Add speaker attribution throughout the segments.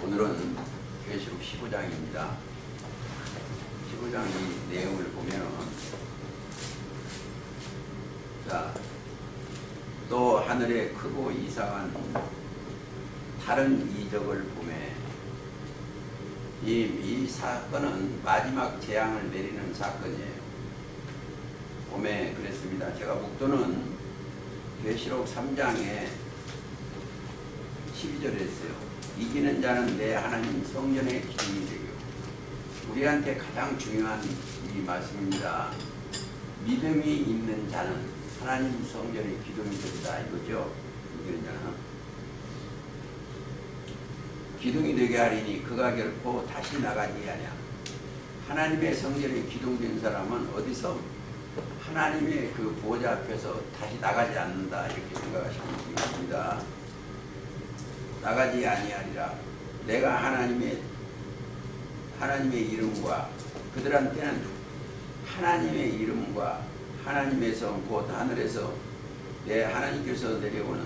Speaker 1: 오늘은 계시록 15장입니다. 15장 이 내용을 보면 또 하늘에 크고 이상한 다른 이적을 보매 이 사건은 마지막 재앙을 내리는 사건이에요. 봄에 그랬습니다. 제가 목도는 계시록 3장에 12절에 했어요. 이기는 자는 내 하나님 성전의 기둥이 되고, 우리한테 가장 중요한 이 말씀입니다. 믿음이 있는 자는 하나님 성전의 기둥이 된다 이거죠. 이기는 자는 기둥이 되게 하리니 그가 결코 다시 나가지 아니야. 하나님의 성전에 기둥된 사람은 어디서 하나님의 그 보좌 앞에서 다시 나가지 않는다 이렇게 생각하시면 됩니다. 나가지 아니하리라. 내가 하나님의 이름과 그들한테는 하나님의 이름과 하나님의 성 곧 하늘에서 내 하나님께서 내려오는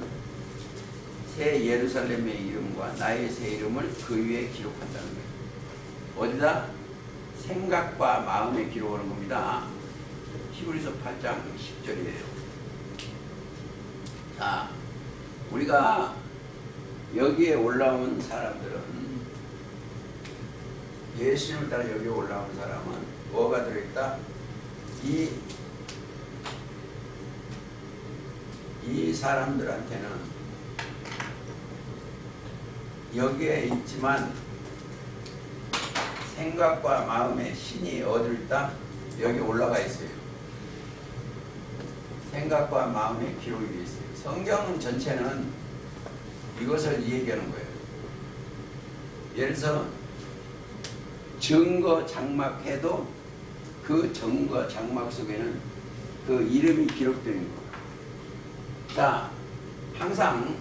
Speaker 1: 새 예루살렘의 이름과 나의 새 이름을 그 위에 기록한다는 거예요. 어디다? 생각과 마음에 기록하는 겁니다. 히브리서 8장 10절이에요. 자, 우리가 여기에 올라온 사람들은, 예수님을 따라 여기에 올라온 사람은 뭐가 들어있다? 이 사람들한테는 여기에 있지만 생각과 마음에 신이 어디 있다? 여기 올라가 있어요. 생각과 마음에 기록이 되어 있어요. 성경 전체는 이것을 얘기하는 거예요. 예를 들어서 증거 장막해도 그 증거 장막 속에는 그 이름이 기록되어 있는 거예요. 자, 항상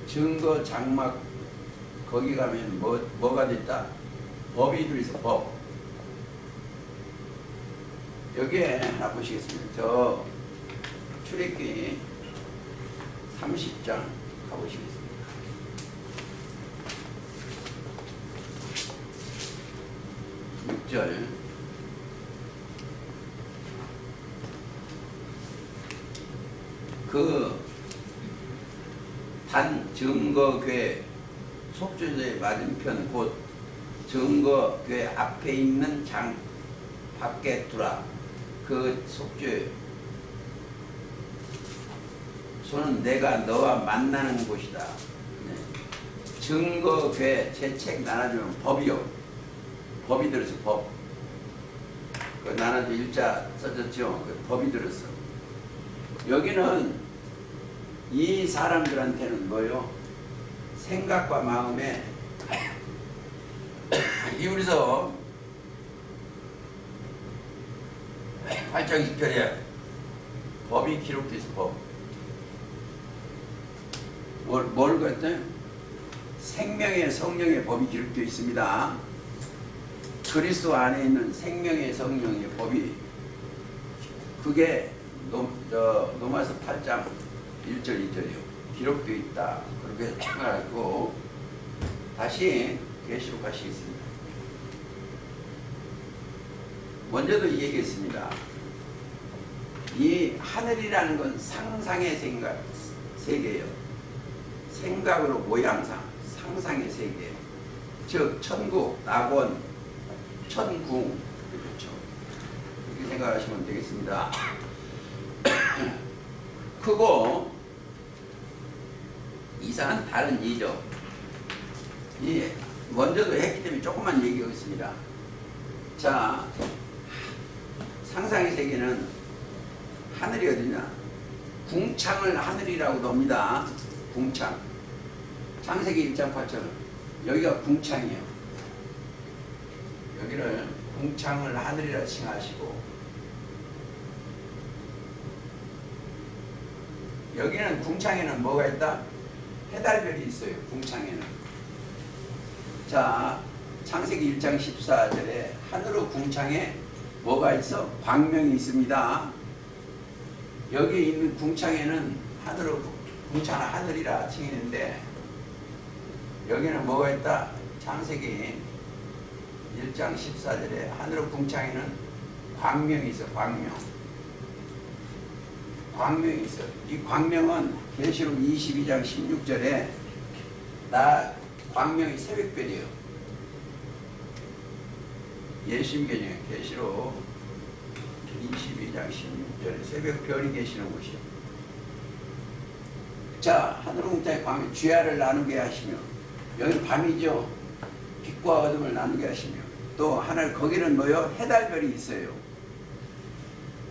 Speaker 1: 증거 장막 거기 가면 뭐가 됐다? 법이 들어있어. 법. 여기에 하나 보시겠습니다. 저 출애굽기 30장 가보시겠습니다. 육 절 단 증거궤 속죄제의 맞은편 곧 증거궤 앞에 있는 장 밖에 두라. 그 속죄 손은 내가 너와 만나는 곳이다. 네. 증거궤 제 책 나눠주면 법이요. 법이 들었어. 법. 그 나눠주 일자 써졌죠. 그 법이 들었어. 여기는 이 사람들한테는 뭐요? 생각과 마음에 히브리서 8장 10절에 법이 기록되어 있어. 법. 뭘 그랬대? 생명의 성령의 법이 기록되어 있습니다. 그리스도 안에 있는 생명의 성령의 법이, 그게 로마서 8장 1절 2절이요. 기록되어 있다. 그렇게 생각하고 다시 계시록 하시겠습니다. 먼저도 이 얘기했습니다. 이 하늘이라는 건 상상의 세계예요. 생각으로 모양상, 상상의 세계. 즉 천국, 낙원, 천궁, 그렇죠. 이렇게 생각하시면 되겠습니다. 크고 이상한 다른 이적. 먼저도 했기 때문에 조금만 얘기하겠습니다. 자, 상상의 세계는 하늘이 어디냐? 궁창을 하늘이라고도 합니다. 궁창. 창세기 1장 8절. 여기가 궁창이에요. 여기를 궁창을 하늘이라 칭하시고, 여기는 궁창에는 뭐가 있다? 해달별이 있어요. 궁창에는. 자, 창세기 1장 14절에 하늘의 궁창에 뭐가 있어? 광명이 있습니다. 여기 있는 궁창에는 하늘의 궁창 하늘이라 칭했는데, 여기는 뭐가 있다? 창세기 1장 14절에 하늘의 궁창에는 광명이 있어. 광명이 있어. 이 광명은 계시록 22장 16절에 나 광명이 새벽별이에요. 예심계정에 계시록 22장 16절에 새벽별이 계시는 곳이에요. 자, 하늘의 궁창에 광명, 주야를 나누게 하시며, 여기는 밤이죠. 빛과 어둠을 나누게 하시며, 또 하늘 거기는 뭐요? 해달별이 있어요.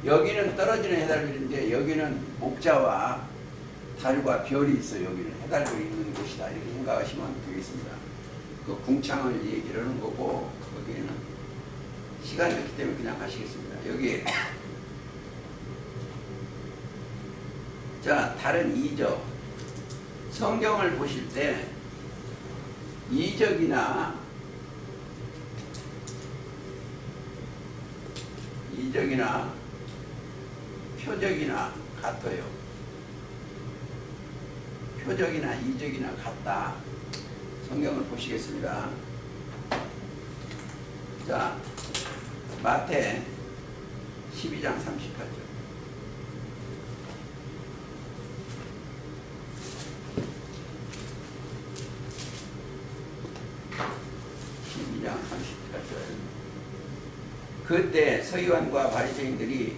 Speaker 1: 여기는 떨어지는 해달별인데 여기는 목자와 달과 별이 있어요. 여기는 해달별이 있는 곳이다. 이렇게 생각하시면 되겠습니다. 그 궁창을 얘기를 하는 거고, 거기에는 시간이 없기 때문에 그냥 가시겠습니다. 여기 자, 다른 이적. 성경을 보실 때 이적이나 표적이나 같아요. 표적이나 이적이나 같다. 성경을 보시겠습니다. 자, 마태 12장 38절. 그때 서기관과 바리새인들이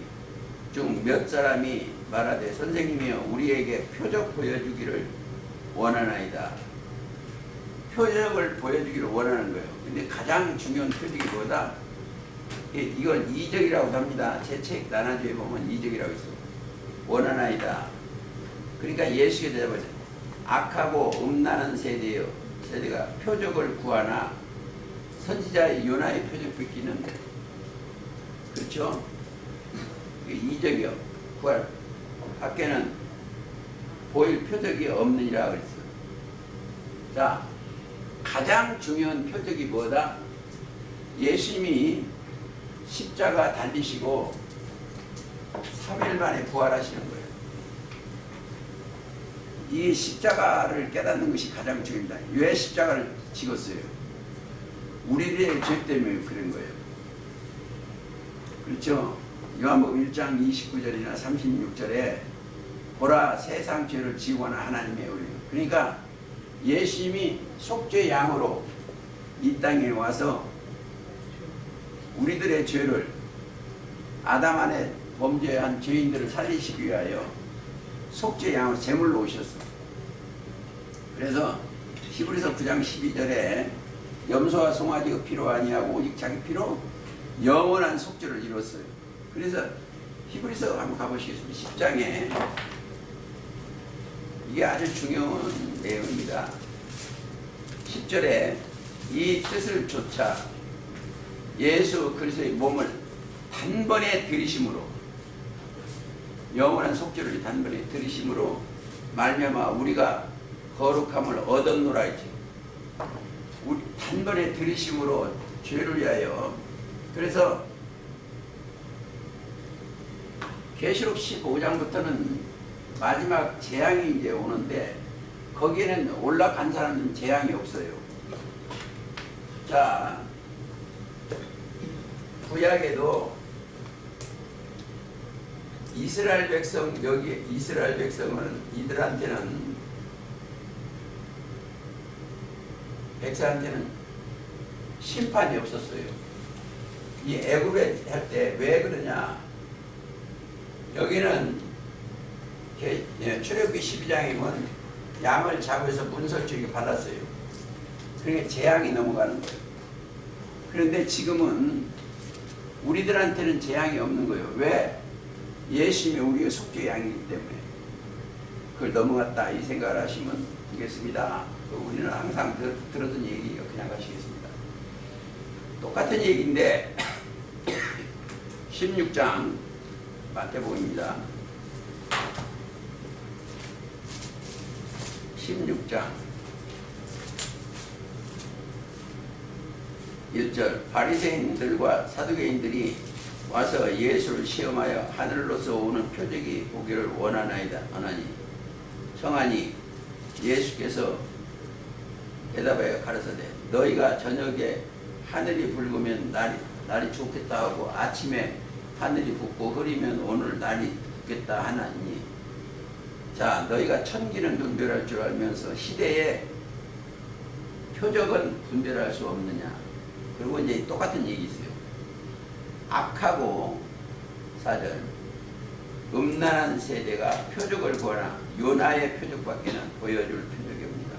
Speaker 1: 중 몇 사람이 말하되 선생님이여 우리에게 표적 보여주기를 원하나이다. 표적을 보여주기를 원하는 거예요. 근데 가장 중요한 표적이 뭐다? 이걸 이적이라고 합니다. 제 책 나나주에 보면 이적이라고 있어. 원하나이다. 그러니까 예수께 대답하죠. 악하고 음란한 세대가 표적을 구하나 선지자 요나의 표적 뵙기는, 그렇죠? 이적이요. 구할 밖에는 보일 표적이 없느니라 그랬어. 자, 가장 중요한 표적이 뭐다? 예수님이 십자가 달리시고 3일 만에 부활하시는 거예요. 이 십자가를 깨닫는 것이 가장 중요합니다. 왜 십자가를 찍었어요? 우리들의 죄 때문에 그런 거예요. 그렇죠? 요한복음 1장 29절이나 36절에 보라 세상 죄를 지고 하는 하나님의 은혜요. 그러니까 예수님이 속죄 양으로 이 땅에 와서 우리들의 죄를, 아담 안에 범죄한 죄인들을 살리시기 위하여 속죄 양으로 제물로 오셨어. 그래서 히브리서 9장 12절에 염소와 송아지가 필요 아니하고 오직 자기 피로 영원한 속죄를 이뤘어요. 그래서 히브리서 한번 가보시겠습니다. 10장에 이게 아주 중요한 내용입니다. 10절에 이 뜻을 좇아 예수 그리스도의 몸을 단번에 들이심으로, 영원한 속죄를 단번에 들이심으로 말미암아 우리가 거룩함을 얻었노라 했지. 우리 단번에 들이심으로 죄를 위하여. 그래서 계시록 15장부터는 마지막 재앙이 이제 오는데 거기에는 올라간 사람은 재앙이 없어요. 자, 구약에도 이스라엘 백성, 여기 이스라엘 백성은 이들한테는, 백성한테는 심판이 없었어요. 이 애굽에 할 때 왜 그러냐? 여기는 출애굽기 12장이면 양을 잡아서 문설주기 받았어요. 그러니까 재앙이 넘어가는 거예요. 그런데 지금은 우리들한테는 재앙이 없는 거예요. 왜? 예수님이 우리의 속죄 양이기 때문에. 그걸 넘어갔다 이 생각을 하시면 되겠습니다. 우리는 항상 들었던 얘기가 그냥 가시겠습니다. 똑같은 얘기인데 16장 마태복음입니다. 16장 1절 바리새인들과 사두개인들이 와서 예수를 시험하여 하늘로서 오는 표적이 보기를 원하나이다. 청하니 예수께서 대답하여 가라사대 너희가 저녁에 하늘이 붉으면 날이 좋겠다 하고 아침에 하늘이 붓고 흐리면 오늘 날이 붓겠다 하나니 자 너희가 천기는 분별할 줄 알면서 시대에 표적은 분별할 수 없느냐. 그리고 이제 똑같은 얘기 있어요. 악하고 4절 음란한 세대가 표적을 구하나 요나의 표적밖에는 보여줄 표적이 없니다.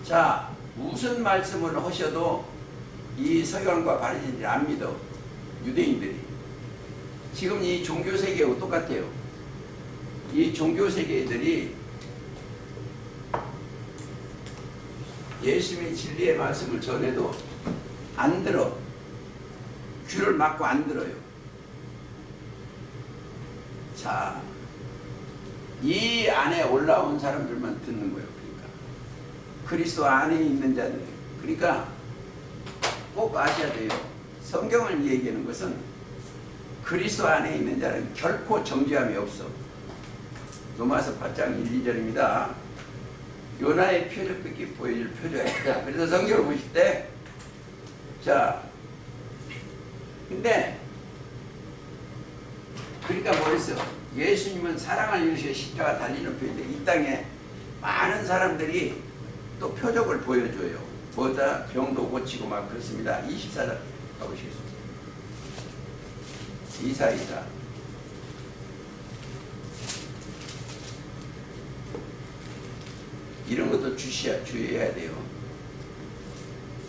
Speaker 1: 자 무슨 말씀을 하셔도 이 서기관과 바리새인들이 안 믿어. 유대인들이 지금 이 종교세계하고 똑같아요. 이 종교세계들이 예수님의 진리의 말씀을 전해도 안 들어. 귀를 막고 안 들어요. 자, 이 안에 올라온 사람들만 듣는 거예요. 그러니까 그리스도 안에 있는 자들. 그러니까 꼭 아셔야 돼요. 성경을 얘기하는 것은 그리스도 안에 있는 자는 결코 정죄함이 없어. 로마서 8장 1, 2절입니다. 요나의 표적밖에 보여줄 표적이다. 그래서 성경을 보실 때, 자, 근데, 그러니까 뭐랬어? 예수님은 사랑을 이루시고 십자가 달리는 표인데, 이 땅에 많은 사람들이 또 표적을 보여줘요. 뭐다? 병도 고치고 막 그렇습니다. 24절 가보시겠습니다. 이사이사. 이런 것도 주의해야 돼요.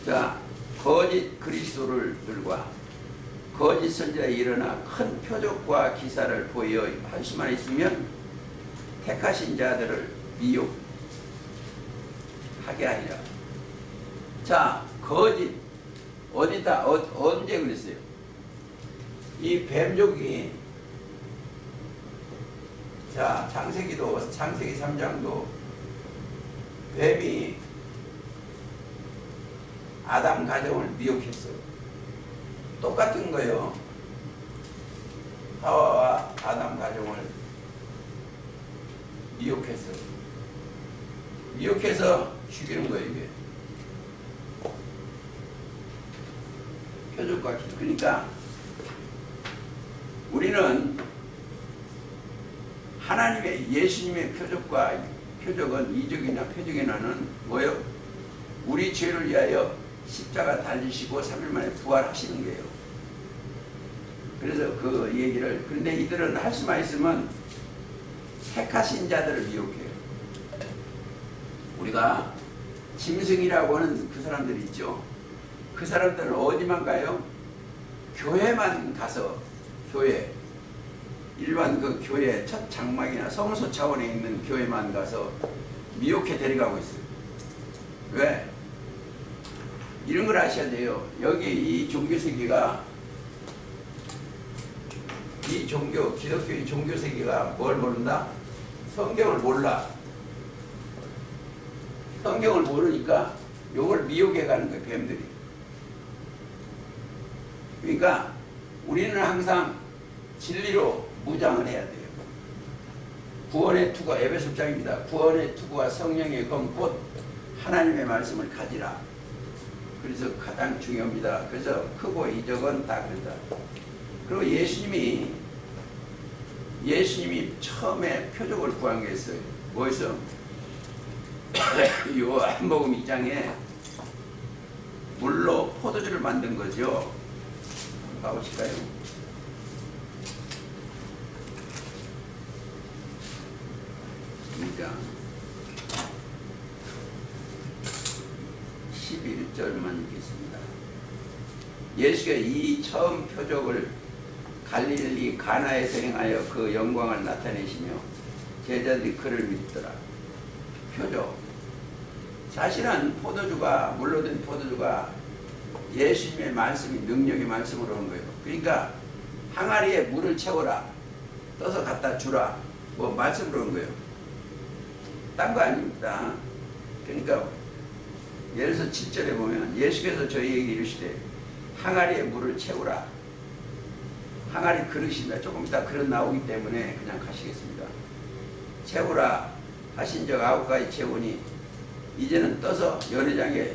Speaker 1: 자, 거짓 그리스도들과 거짓 선지자가 일어나 큰 표적과 기사를 보여 할 수만 있으면 택하신 자들을 미혹하게 하리라. 자, 거짓 어디다 언제 그랬어요? 이 뱀족이 자 창세기 3장도 뱀이 아담 가정을 미혹했어요. 똑같은 거예요. 하와와 아담 가정을 미혹했어요. 미혹해서 죽이는 거예요. 이게 표적과 기도. 그러니까 우리는 하나님의 예수님의 표적은 이적이나 표적이나는 뭐예요? 우리 죄를 위하여 십자가 달리시고 3일 만에 부활하시는 거예요. 그래서 그 얘기를, 그런데 이들은 할 수만 있으면 택하신 자들을 미혹해요. 우리가 짐승이라고 하는 그 사람들이 있죠. 그 사람들은 어디만 가요? 교회만 가서, 교회, 일반 그 교회 첫 장막이나 성소 차원에 있는 교회만 가서 미혹해 데려가고 있어요. 왜? 이런 걸 아셔야 돼요. 여기 이 종교세계가, 이 종교, 기독교의 종교세계가 뭘 모른다? 성경을 몰라. 성경을 모르니까 요걸 미혹해 가는 거예요, 뱀들이. 그러니까 우리는 항상 진리로 무장을 해야 돼요. 구원의 투구, 에베소 6장입니다. 구원의 투구와 성령의 검 곧 하나님의 말씀을 가지라. 그래서 가장 중요합니다. 그래서 크고 이적은 다 그런다. 그리고 예수님이 처음에 표적을 구한 게 있어요. 뭐였어? 요한복음 2장에 물로 포도주를 만든 거죠. 가보실까요? 그러니까 11절만 읽겠습니다. 예수가 이 처음 표적을 갈릴리 가나에서 행하여 그 영광을 나타내시며 제자들이 그를 믿더라. 표적. 사실은 포도주가, 물로 된 포도주가 예수님의 말씀이 능력의 말씀으로 온 거예요. 그러니까 항아리에 물을 채워라, 떠서 갖다 주라, 뭐 말씀으로 온 거예요. 딴 거 아닙니다. 그러니까 예를 들어서 7절에 보면 예수께서 저희에게 이르시되 항아리에 물을 채우라. 항아리 그릇입니다. 조금 이따 그릇 나오기 때문에 그냥 가시겠습니다. 채우라 하신 적 9가지 채우니 이제는 떠서 연회장에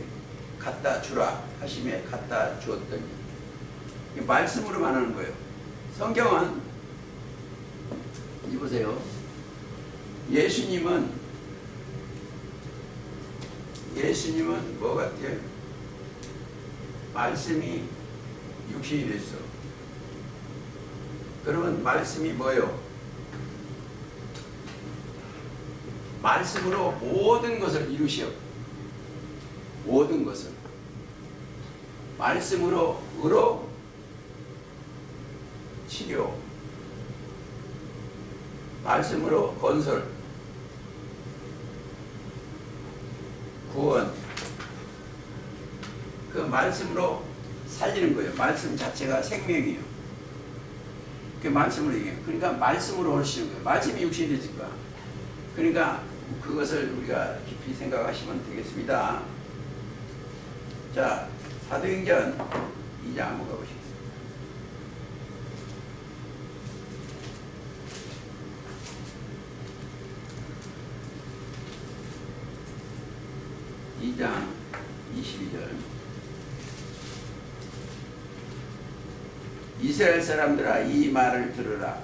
Speaker 1: 갖다 주라 하심에 갖다 주었더니, 말씀으로만 하는 거예요. 성경은 이 보세요. 예수님은 뭐 같아요? 말씀이 육신이 됐어. 그러면 말씀이 뭐예요? 말씀으로 모든 것을 이루시오. 모든 것을 말씀으로 의로 치료, 말씀으로 건설, 구원, 그 말씀으로 살리는 거예요. 말씀 자체가 생명이에요. 그 말씀으로 얘기해요. 그러니까 말씀으로 하시는 거예요. 말씀이 육신이 되니까. 그러니까 그것을 우리가 깊이 생각하시면 되겠습니다. 자, 사도행전 2장 한번 가보시겠습니다. (2장 22절) 이스라엘 사람들아, 이 말을 들으라.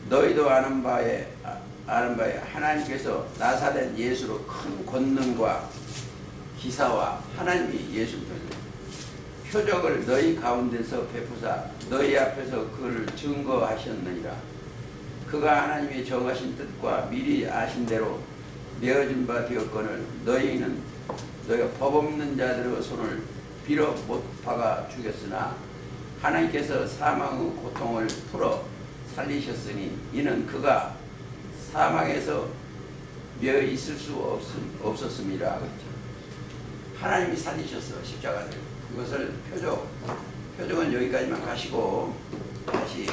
Speaker 1: 너희도 아는 바에 하나님께서 나사렛 예수로 큰 권능과 기사와 하나님이 예수 표적을 너희 가운데서 베푸사 너희 앞에서 그를 증거하셨느니라. 그가 하나님의 정하신 뜻과 미리 아신 대로 내어준 바 되었거늘 너희가 법 없는 자들의 손을 빌어 못 박아 죽였으나 하나님께서 사망의 고통을 풀어 살리셨으니 이는 그가 사망에서 며 있을 수 없었습니다. 그렇죠? 하나님이 살리셨어. 십자가를. 그것을 표적은 여기까지만 가시고 다시,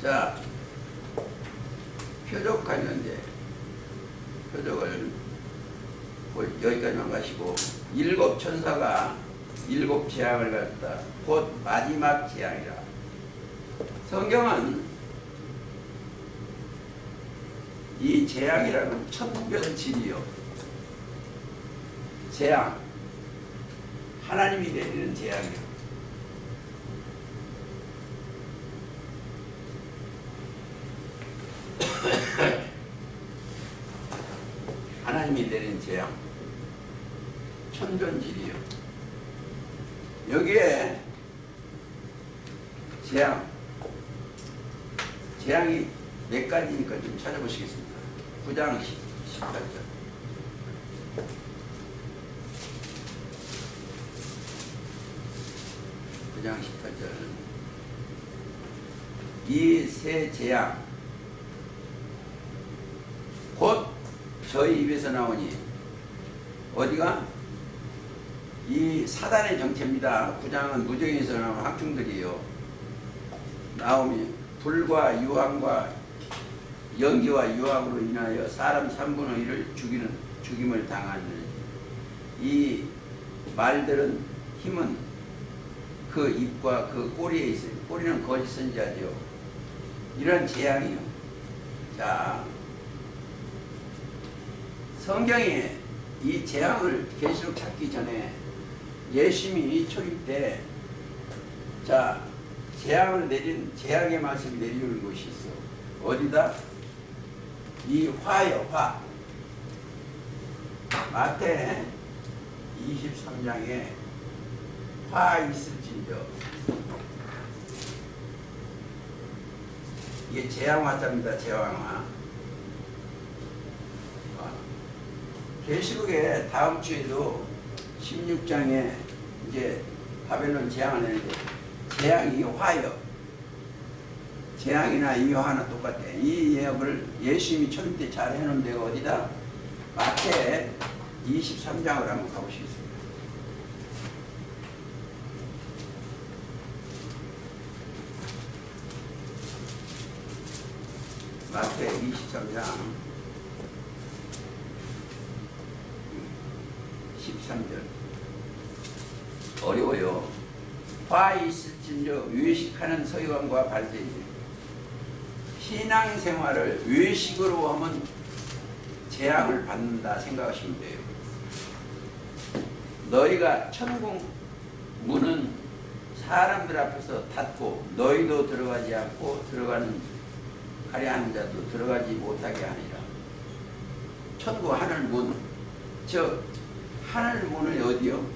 Speaker 1: 자, 표적 가는데 표적을 여기까지만 가시고, 일곱 천사가 일곱 재앙을 갖다 곧 마지막 재앙이라. 성경은 이 재앙이라는 천변질이요. 재앙, 하나님이 내리는 재앙이요. 하나님이 내린 재앙, 천변질이요. 여기에 재앙이 몇 가지니까 좀 찾아보시겠습니다. 9장 18절. 이 세 재앙 곧 저희 입에서 나오니, 어디가? 이 사단의 정체입니다. 9장은 무정에서 나오는 학중들이에요. 나오면 불과 유황과 연기와 유황으로 인하여 사람 3분의 1을 죽임을 당하는, 이 말들은 힘은 그 입과 그 꼬리에 있어요. 꼬리는 거짓 선지자죠. 이런 재앙이요. 자, 성경에 이 재앙을 계시록 찾기 전에 예수님이 초림 때, 자, 재앙을 내린, 재앙의 말씀이 내려오는 것이 있어. 어디다? 이 화요, 화. 마태 23장에 화 있을진저. 이게 재앙화자입니다. 재앙화. 계시록에 다음 주에도 16장에 이제 바벨론 재앙을 내는데, 재앙이 화요. 재앙이나 이 화나 똑같아. 이 예언을 예수님이 초림 때 잘 해놓은 데가 어디다? 마태 23장을 한번 가보시겠습니다. 마태 23장 13절. 어려워요. 화 있을진저 외식하는 서기관과 바리새인들. 신앙생활을 외식으로 하면 재앙을 받는다 생각하시면 돼요. 너희가 천국 문은 사람들 앞에서 닫고 너희도 들어가지 않고 들어가는 가려하는 자도 들어가지 못하게 하니라. 천국 하늘 문, 저 하늘 문은 어디요?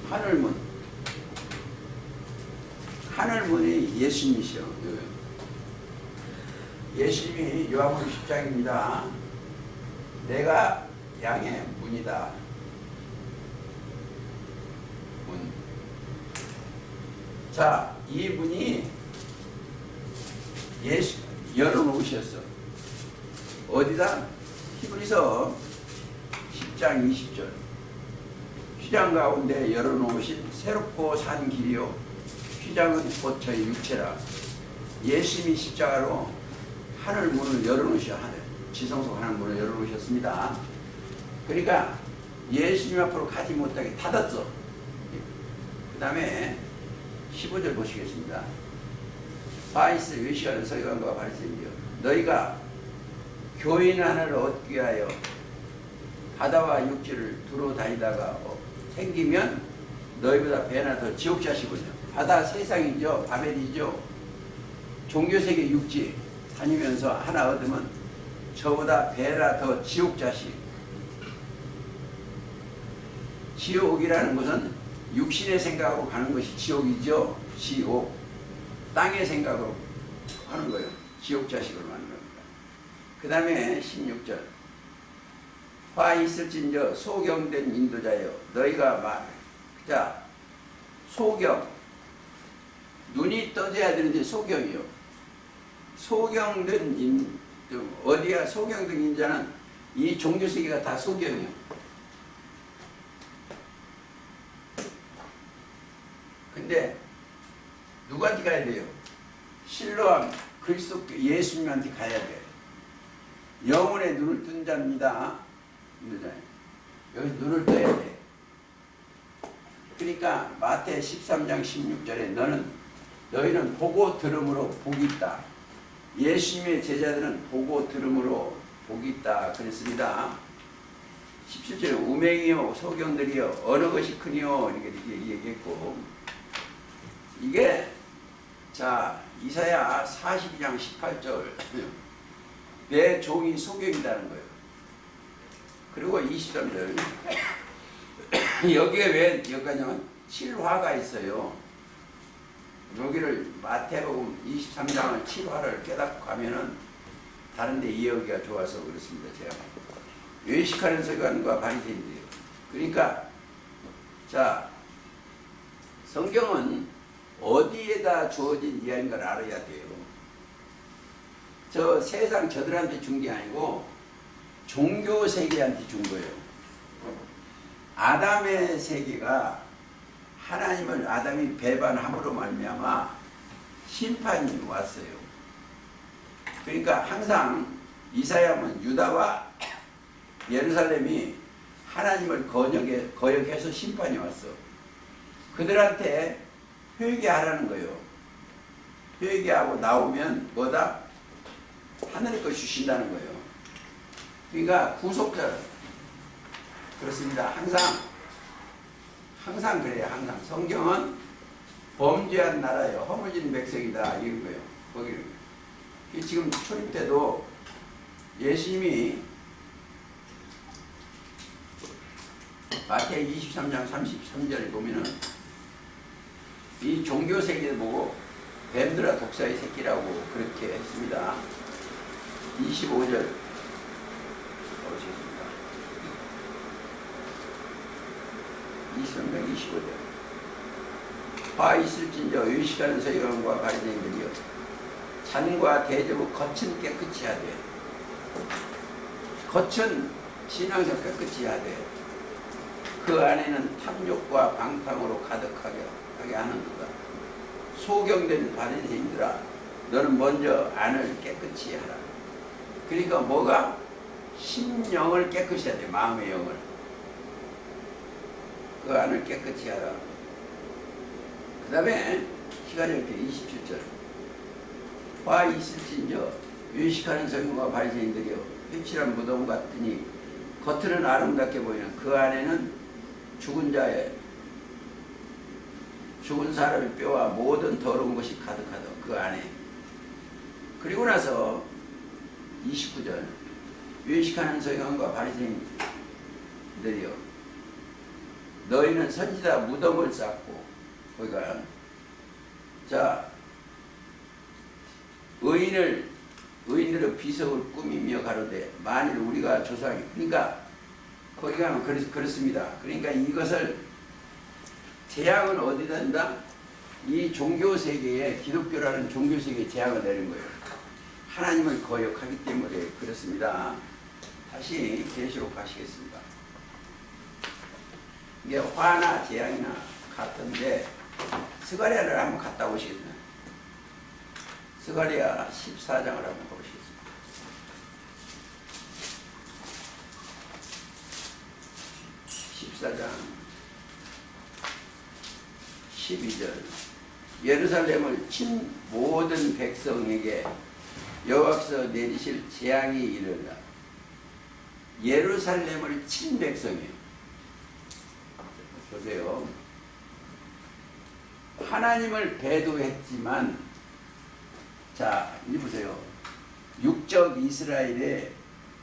Speaker 1: 하늘 문. 하늘 문이 예수님이시요. 예수님이 요한복음 10장입니다. 내가 양의 문이다. 문. 자, 이 문이 예수 열어놓으셨어. 어디다? 히브리서 10장 20절. 휘장 가운데 열어놓으신 새롭고 산 길이요. 휘장은 곧 저희 육체라. 예수님이 십자가로 하늘 문을 열어놓으셔. 지성소 하늘 문을 열어놓으셨습니다. 그러니까 예수님 앞으로 가지 못하게 닫았어. 그 다음에 15절 보시겠습니다. 바이스 위시하는 서기관과 바리새인이여 너희가 교인 하나를 얻기 위하여 바다와 육지를 두루 다니다가 생기면 너희보다 배나 더 지옥자시군요. 바다 세상이죠. 바벨이죠. 종교세계 육지 다니면서 하나 얻으면 저보다 배나 더 지옥자식. 지옥이라는 것은 육신의 생각으로 가는 것이 지옥이죠. 지옥. 땅의 생각으로 하는 거예요. 지옥자식으로 하는 겁니다. 그 다음에 16절. 화 있을진저 소경된 인도자여 너희가 말. 자, 소경. 눈이 떠져야 되는데 소경이요. 소경된 어디야? 소경된 인자는 이 종교세계가 다 소경이요. 근데 누구한테 가야 돼요? 신뢰한 그리스도 예수님한테 가야 돼. 영혼의 눈을 뜬 자입니다. 여기 눈을 떠야 돼. 그러니까 마태 13장 16절에 너희는 보고 들음으로 복이 있다. 예수님의 제자들은 보고 들음으로 복이 있다 그랬습니다. 17절에 우맹이요 소경들이요 어느 것이 크니요 이렇게 얘기했고, 이게 자 이사야 42장 18절 내 종이 소경이라는 거예요. 그리고 23절 여기에 왜 여기냐면 7화가 있어요. 여기를 마태복음 23장을 7화를 깨닫고 가면은 다른데 이해하기가 좋아서 그렇습니다. 제가 외식하는 서기관과 바리새인들이에요. 그러니까 자 성경은 어디에다 주어진 이야기인가를 알아야 돼요. 저 세상 저들한테 준 게 아니고 종교 세계한테 준 거예요. 아담의 세계가 하나님을 아담이 배반함으로 말미암아 심판이 왔어요. 그러니까 항상 이사야는 유다와 예루살렘이 하나님을 거역해서 심판이 왔어. 그들한테 회개하라는 거예요. 회개하고 나오면 뭐다? 하늘의 것 주신다는 거예요. 그러니까 구속자 그렇습니다. 항상 그래요. 항상 성경은 범죄한 나라요 허물진 백성이다 이런 거예요. 거기 지금 초림 때도 예수님이 마태 23장 33절에 보면은 이 종교 세계를 보고 뱀들아 독사의 새끼라고 그렇게 했습니다. 25절 보시겠습니다. 23장 25절 화 있을진저 의식하는 서기관과 바리새인들이여 잔과 대접을 겉은 깨끗이 하되 겉은 신앙상 깨끗이 하되 그 안에는 탐욕과 방탕으로 가득하게 하는도다. 소경된 바리새인들아 너는 먼저 안을 깨끗이 하라. 그러니까 뭐가? 심령을 깨끗이 해야 돼. 마음의 영을. 그 안을 깨끗이 하라. 그 다음에 시간이 이렇게 27절 화 있을진저 외식하는 서기관과 바리새인들이여 획실한 무덤 같으니 겉으로는 아름답게 보이는 그 안에는 죽은 사람의 뼈와 모든 더러운 것이 가득하다. 그 안에. 그리고 나서 29절 외식하는 서기관과 바리새인들이여 너희는 선지자 무덤을 쌓고 거기가 자 의인들의 비석을 꾸미며 가로되 만일 우리가 조상이 그러니까 거기 가면 그렇습니다. 그러니까 이것을 재앙은 어디다 한다? 이 종교 세계에 기독교라는 종교 세계에 재앙을 내린 거예요. 하나님을 거역하기 때문에 그렇습니다. 다시 계시록 가시겠습니다. 이게 화나 재앙이나 같은데 스가랴를 한번 갔다 오시겠나요? 스가랴 14장을 한번 보시겠습니다. 14장 12절 예루살렘을 친 모든 백성에게 여호와께서 내리실 재앙이 이르리라. 예루살렘을 친 백성이에요. 보세요. 하나님을 배도했지만 자 이제 보세요. 육적 이스라엘에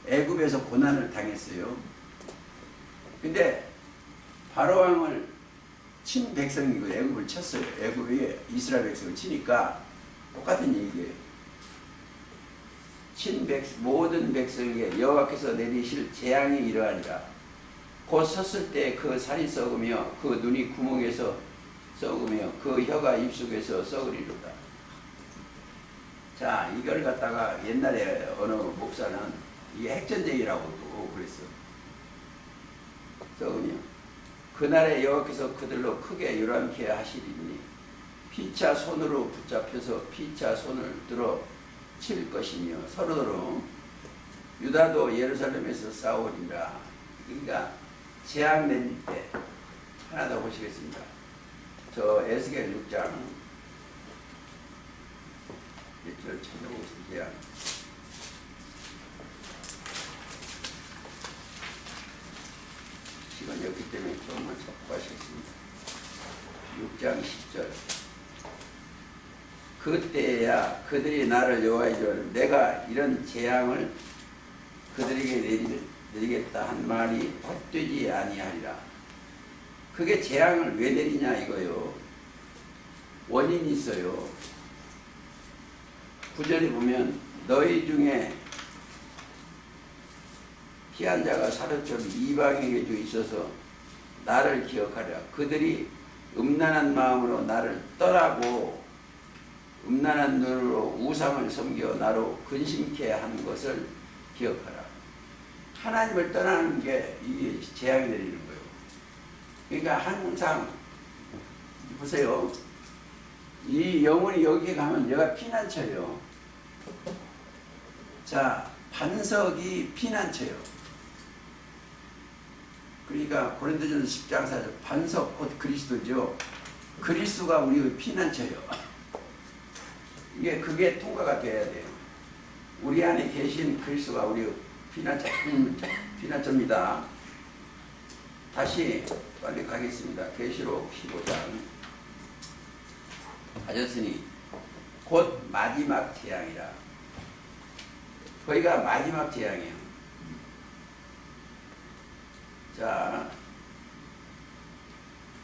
Speaker 1: 애굽에서 고난을 당했어요. 근데 바로왕을 친 백성이고 애굽을 쳤어요. 애굽이 이스라엘 백성을 치니까 똑같은 얘기예요. 모든 백성에게 여호와께서 내리실 재앙이 이러하니라. 곧 섰을 때 그 살이 썩으며 그 눈이 구멍에서 썩으며 그 혀가 입속에서 썩으리로다. 자 이걸 갖다가 옛날에 어느 목사는 이게 핵전쟁이라고도 그랬어. 썩으며 그날에 여호와께서 그들로 크게 요란케 하시리니 피차 손으로 붙잡혀서 피차 손을 들어 칠 것이며 서로서로 유다도 예루살렘에서 싸우리라. 그러니까 재앙 내릴 때 하나 더 보시겠습니다. 저 에스겔 6장 몇 절 찾아보겠습니다. 시간이 없기 때문에 조금만 찾고 가시겠습니다. 6장 10절 그때야 그들이 나를 여호와의 줄 내가 이런 재앙을 그들에게 내리겠다 한 말이 헛되지 아니하리라. 그게 재앙을 왜 내리냐 이거요. 원인이 있어요. 9절에 보면 너희 중에 피한 자가 사로처럼 이방에게 주 있어서 나를 기억하리라. 그들이 음란한 마음으로 나를 떠나고 음란한 눈으로 우상을 섬겨 나로 근심케 한 것을 기억하라. 하나님을 떠나는 게 이게 재앙이 내리는 거예요. 그러니까 항상 보세요. 이 영혼이 여기에 가면 얘가 피난처예요. 자, 반석이 피난처예요. 그러니까 고린도전서 10장 4절 반석 곧 그리스도죠. 그리스도가 우리의 피난처예요. 그게 통과가 돼야 돼요. 우리 안에 계신 그리스도가 우리의 피난처입니다. 다시 빨리 가겠습니다. 계시록 15장 하셨으니 곧 마지막 재앙이라. 거기가 마지막 재앙이에요. 자,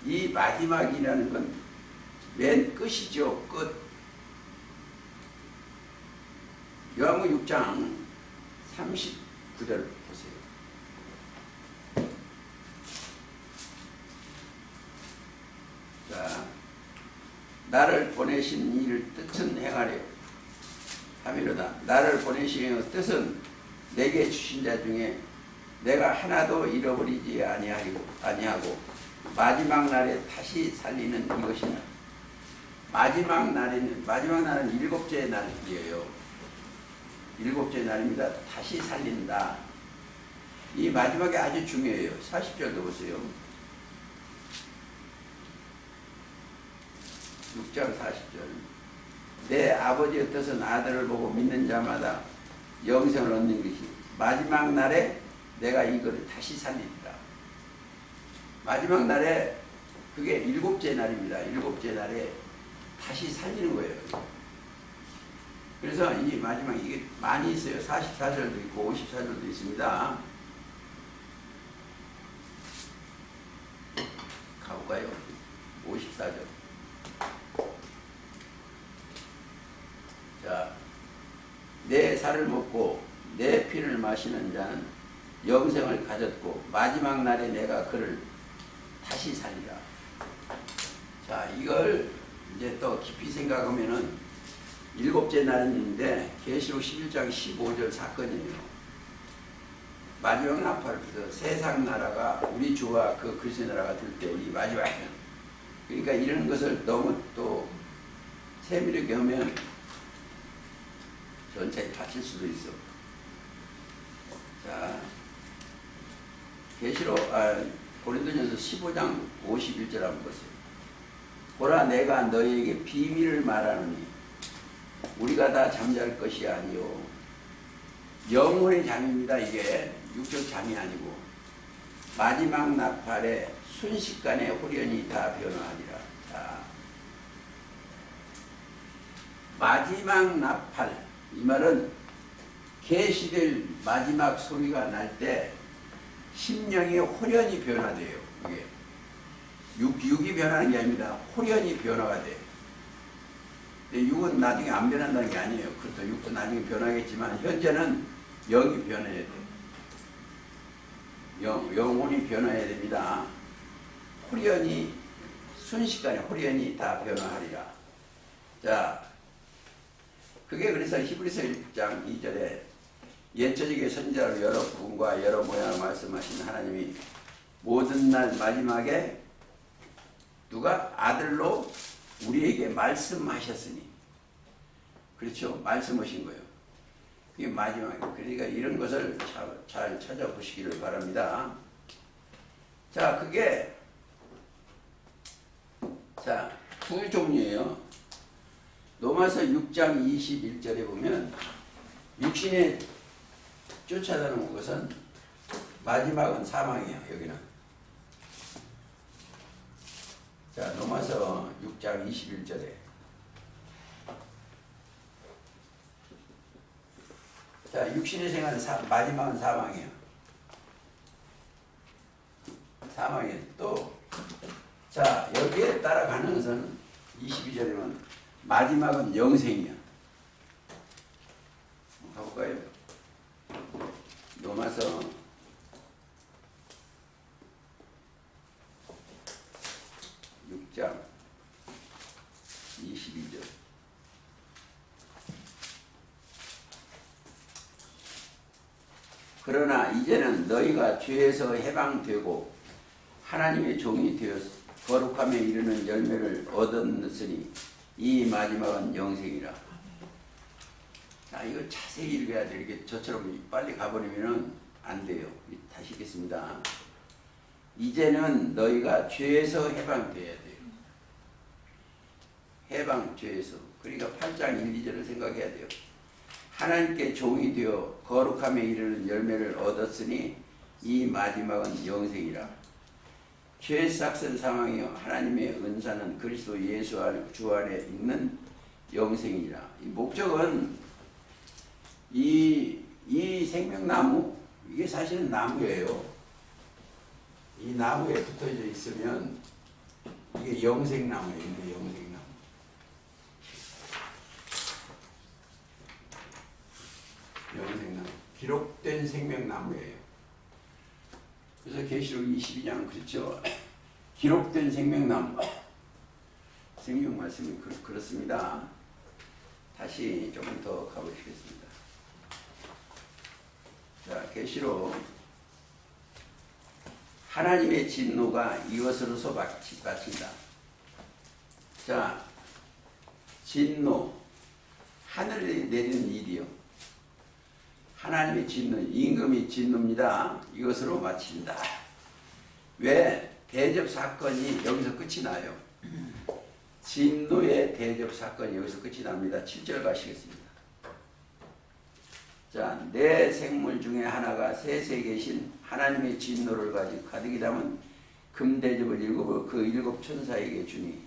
Speaker 1: 이 마지막이라는 건 맨 끝이죠. 끝. 요한복음 6장 39절 보세요. 자, 나를 보내신 이를 뜻은 행하려 하미로다. 나를 보내신 뜻은 내게 주신 자 중에 내가 하나도 잃어버리지 아니하고 마지막 날에 다시 살리는 이것이냐. 마지막 날은 일곱째 날이에요. 일곱째 날입니다. 다시 살린다. 이 마지막에 아주 중요해요. 40절도 보세요. 6장 40절 내 아버지의 뜻은 아들을 보고 믿는 자마다 영생을 얻는 것이 마지막 날에 내가 이거를 다시 살리리라. 마지막 날에 그게 일곱째 날입니다. 일곱째 날에 다시 살리는 거예요. 그래서 이 마지막 이게 많이 있어요. 44절도 있고 54절도 있습니다. 가볼까요? 54절. 자, 내 살을 먹고 내 피를 마시는 자는 영생을 가졌고 마지막 날에 내가 그를 다시 살리라. 자, 이걸 이제 또 깊이 생각하면은 일곱째 날인데 계시록 11장 15절 사건이에요. 마지막 나팔부터 세상 나라가 우리 주와 그 그리스도의 나라가 들 때 이 마지막이에요. 그러니까 이런 것을 너무 또 세밀하게 하면 전체에 다칠 수도 있어. 자, 계시록 고린도전서 15장 51절 한번 보세요. 보라 내가 너희에게 비밀을 말하노니 우리가 다 잠잘 것이 아니요 영혼의 잠입니다. 이게 육적 잠이 아니고 마지막 나팔에 순식간에 홀연히 다 변화하리라. 자, 마지막 나팔 이 말은 계시될 마지막 소리가 날 때 심령이 홀연히 변화돼요. 이게 육이 변하는 게 아닙니다. 홀연히 변화가 돼요. 육은 나중에 안 변한다는 게 아니에요. 그것도 육도 나중에 변하겠지만 현재는 영이 변해야 돼요. 영혼이 변화해야 됩니다. 홀연히 순식간에 홀연히 다 변화하리라. 자, 그게 그래서 히브리서 1장 2절에 옛저직의 선지자로 여러 부분과 여러 모양을 말씀하신 하나님이 모든 날 마지막에 누가 아들로 우리에게 말씀하셨으니, 그렇죠? 말씀하신 거예요. 그게 마지막이에요. 그러니까 이런 것을 잘 찾아보시기를 바랍니다. 자, 그게 두 종류예요. 로마서 6장 21절에 보면 육신에 쫓아다니는 것은 마지막은 사망이에요. 여기는. 자, 로마서 6장 21절에 자, 육신의 생활은 마지막은 사망이에요. 사망이에요. 또 자, 여기에 따라가는 것은 22절에는 마지막은 영생이야. 가볼까요? 로마서 6장 22절. 그러나 이제는 너희가 죄에서 해방되고 하나님의 종이 되어 거룩함에 이르는 열매를 얻었으니 이 마지막은 영생이라. 자, 이거 자세히 읽어야 돼. 이렇게 저처럼 빨리 가버리면 안 돼요. 다시 읽겠습니다. 이제는 너희가 죄에서 해방돼야 돼요. 해방, 죄에서. 그러니까 8장 1, 2절을 생각해야 돼요. 하나님께 종이 되어 거룩함에 이르는 열매를 얻었으니 이 마지막은 영생이라. 죄의 싹은 사망이요 하나님의 은사는 그리스도 예수 주 안에 있는 영생이라. 이 목적은 이 생명나무, 이게 사실은 나무예요. 이 나무에 붙어져 있으면 이게 영생나무예요. 이게 영생나무. 영생나무. 기록된 생명나무예요. 그래서 계시록 22장 그렇죠. 기록된 생명나무. 생명 말씀이 그렇습니다. 다시 조금 더 가보시겠습니다. 자, 계시록 하나님의 진노가 이것으로서 바친다. 자, 진노, 하늘에 내리는 일이요. 하나님의 진노, 임금이 진노입니다. 이것으로 마친다. 왜? 대접 사건이 여기서 끝이 나요. 진노의 대접 사건이 여기서 끝이 납니다. 7절 가시겠습니다. 자, 네 생물 중에 하나가 셋에 계신 하나님의 진노를 가지고 가득히 담은 금대접을 일곱을 그 일곱 천사에게 주니.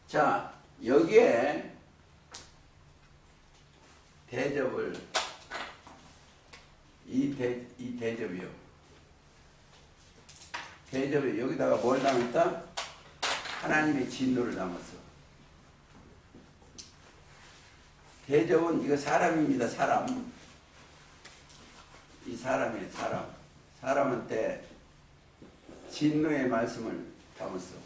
Speaker 1: 자, 여기에 대접을 이 대접이요. 대접에 여기다가 뭘 담았다? 하나님의 진노를 담았어. 대접은 이거 사람입니다. 사람. 이 사람이에요. 사람. 사람한테 진노의 말씀을 담았어.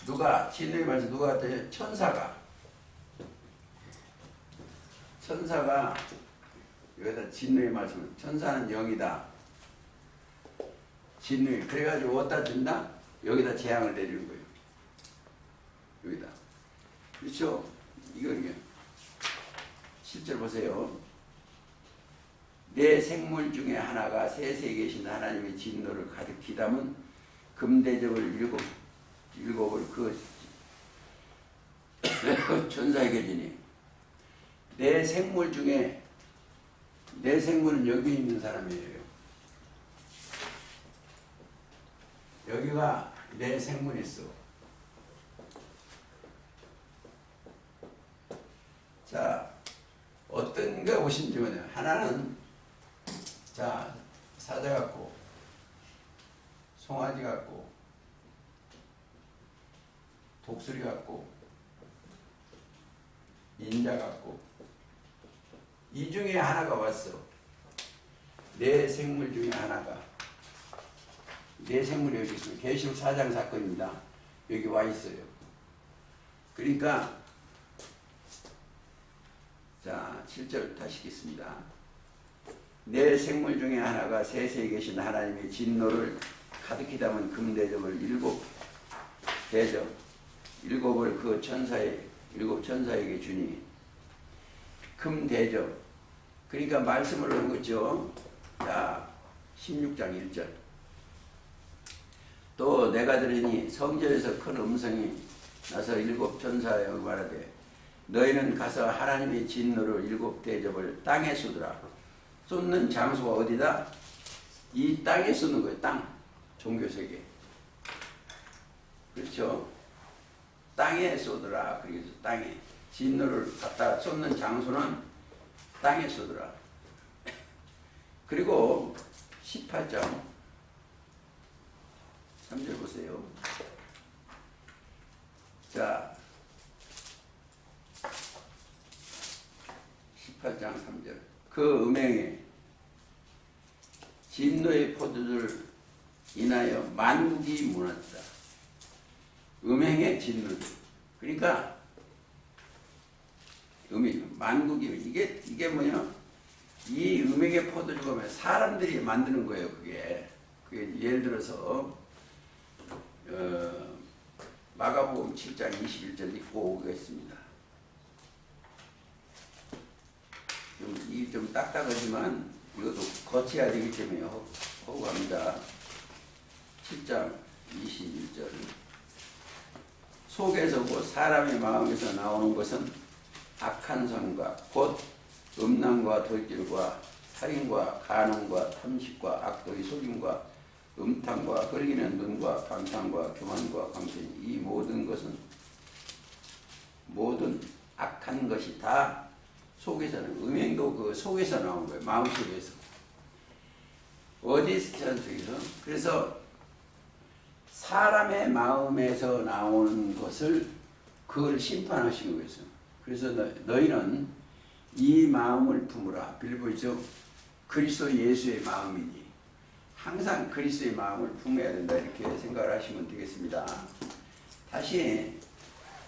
Speaker 1: 누가 진노의 말씀 누가 했더니 천사가 여기다 진노의 말씀을 천사는 영이다. 진노의 그래가지고 어디다 준다? 여기다 재앙을 내리는 거예요. 여기다. 그렇죠? 이게 실제로 보세요. 네 생물 중에 하나가 셋에 계신 하나님의 진노를 가득히 담은 금대접을 일곱을 그 천사에게 주니. 네 생물 중에 네 생물은 여기 있는 사람이에요. 여기가 네 생물이 있어. 자, 어떤 게 오신지 보세요. 하나는 자 사자 같고 송아지 같고 독수리 같고 인자 같고 이 중에 하나가 왔어. 네 생물 중에 하나가 네 생물이 여기 있어요. 계시록 4장 사건입니다. 여기 와 있어요. 그러니까 자 7절 다시 읽겠습니다. 네 생물 중에 하나가 셋에 계신 하나님의 진노를 가득히 담은 금대접을 일곱 대접 일곱을 그 일곱 천사에게 주니. 금대접 그러니까 말씀을 하는 거죠. 자 16장 1절 또 내가 들으니 성전에서 큰 음성이 나서 일곱 천사에 말하되 너희는 가서 하나님의 진노를 일곱 대접을 땅에 쏟으라. 쏟는 장소가 어디다? 이 땅에 쏟는 거예요. 땅. 종교세계. 그렇죠? 땅에 쏟으라. 그래서 땅에. 진노를 갖다가 쏟는 장소는 땅에 쏟으라. 그리고 18장 3절 보세요. 자 18장 3절 그 음행에 진노의 포도주를 인하여 만국이 무너졌다. 음행의 진노. 그러니까 만국이 이게 뭐냐? 이 음행의 포도주가 뭐냐? 사람들이 만드는 거예요. 그게 예를 들어서 마가복음 7장 21절 읽고 오겠습니다. 좀 딱딱하지만 이것도 거쳐야 되기 때문에 하고 갑니다. 7장 21절 속에서 곧 사람의 마음에서 나오는 것은 악한 성과 곧 음란과 돌길과 살인과 간음과 탐식과 악독의 속임과 음탕과 흘리는 눈과 방탕과 교만과 광신 이 모든 것은 모든 악한 것이 다 속에서는 음행도 그 속에서 나온 거예요. 마음속에서. 어디서? 그래서 사람의 마음에서 나오는 것을 그걸 심판하시는 거예요. 그래서 너희는 이 마음을 품으라. 빌보이죠. 그리스도 예수의 마음이니 항상 그리스도의 마음을 품어야 된다. 이렇게 생각을 하시면 되겠습니다. 다시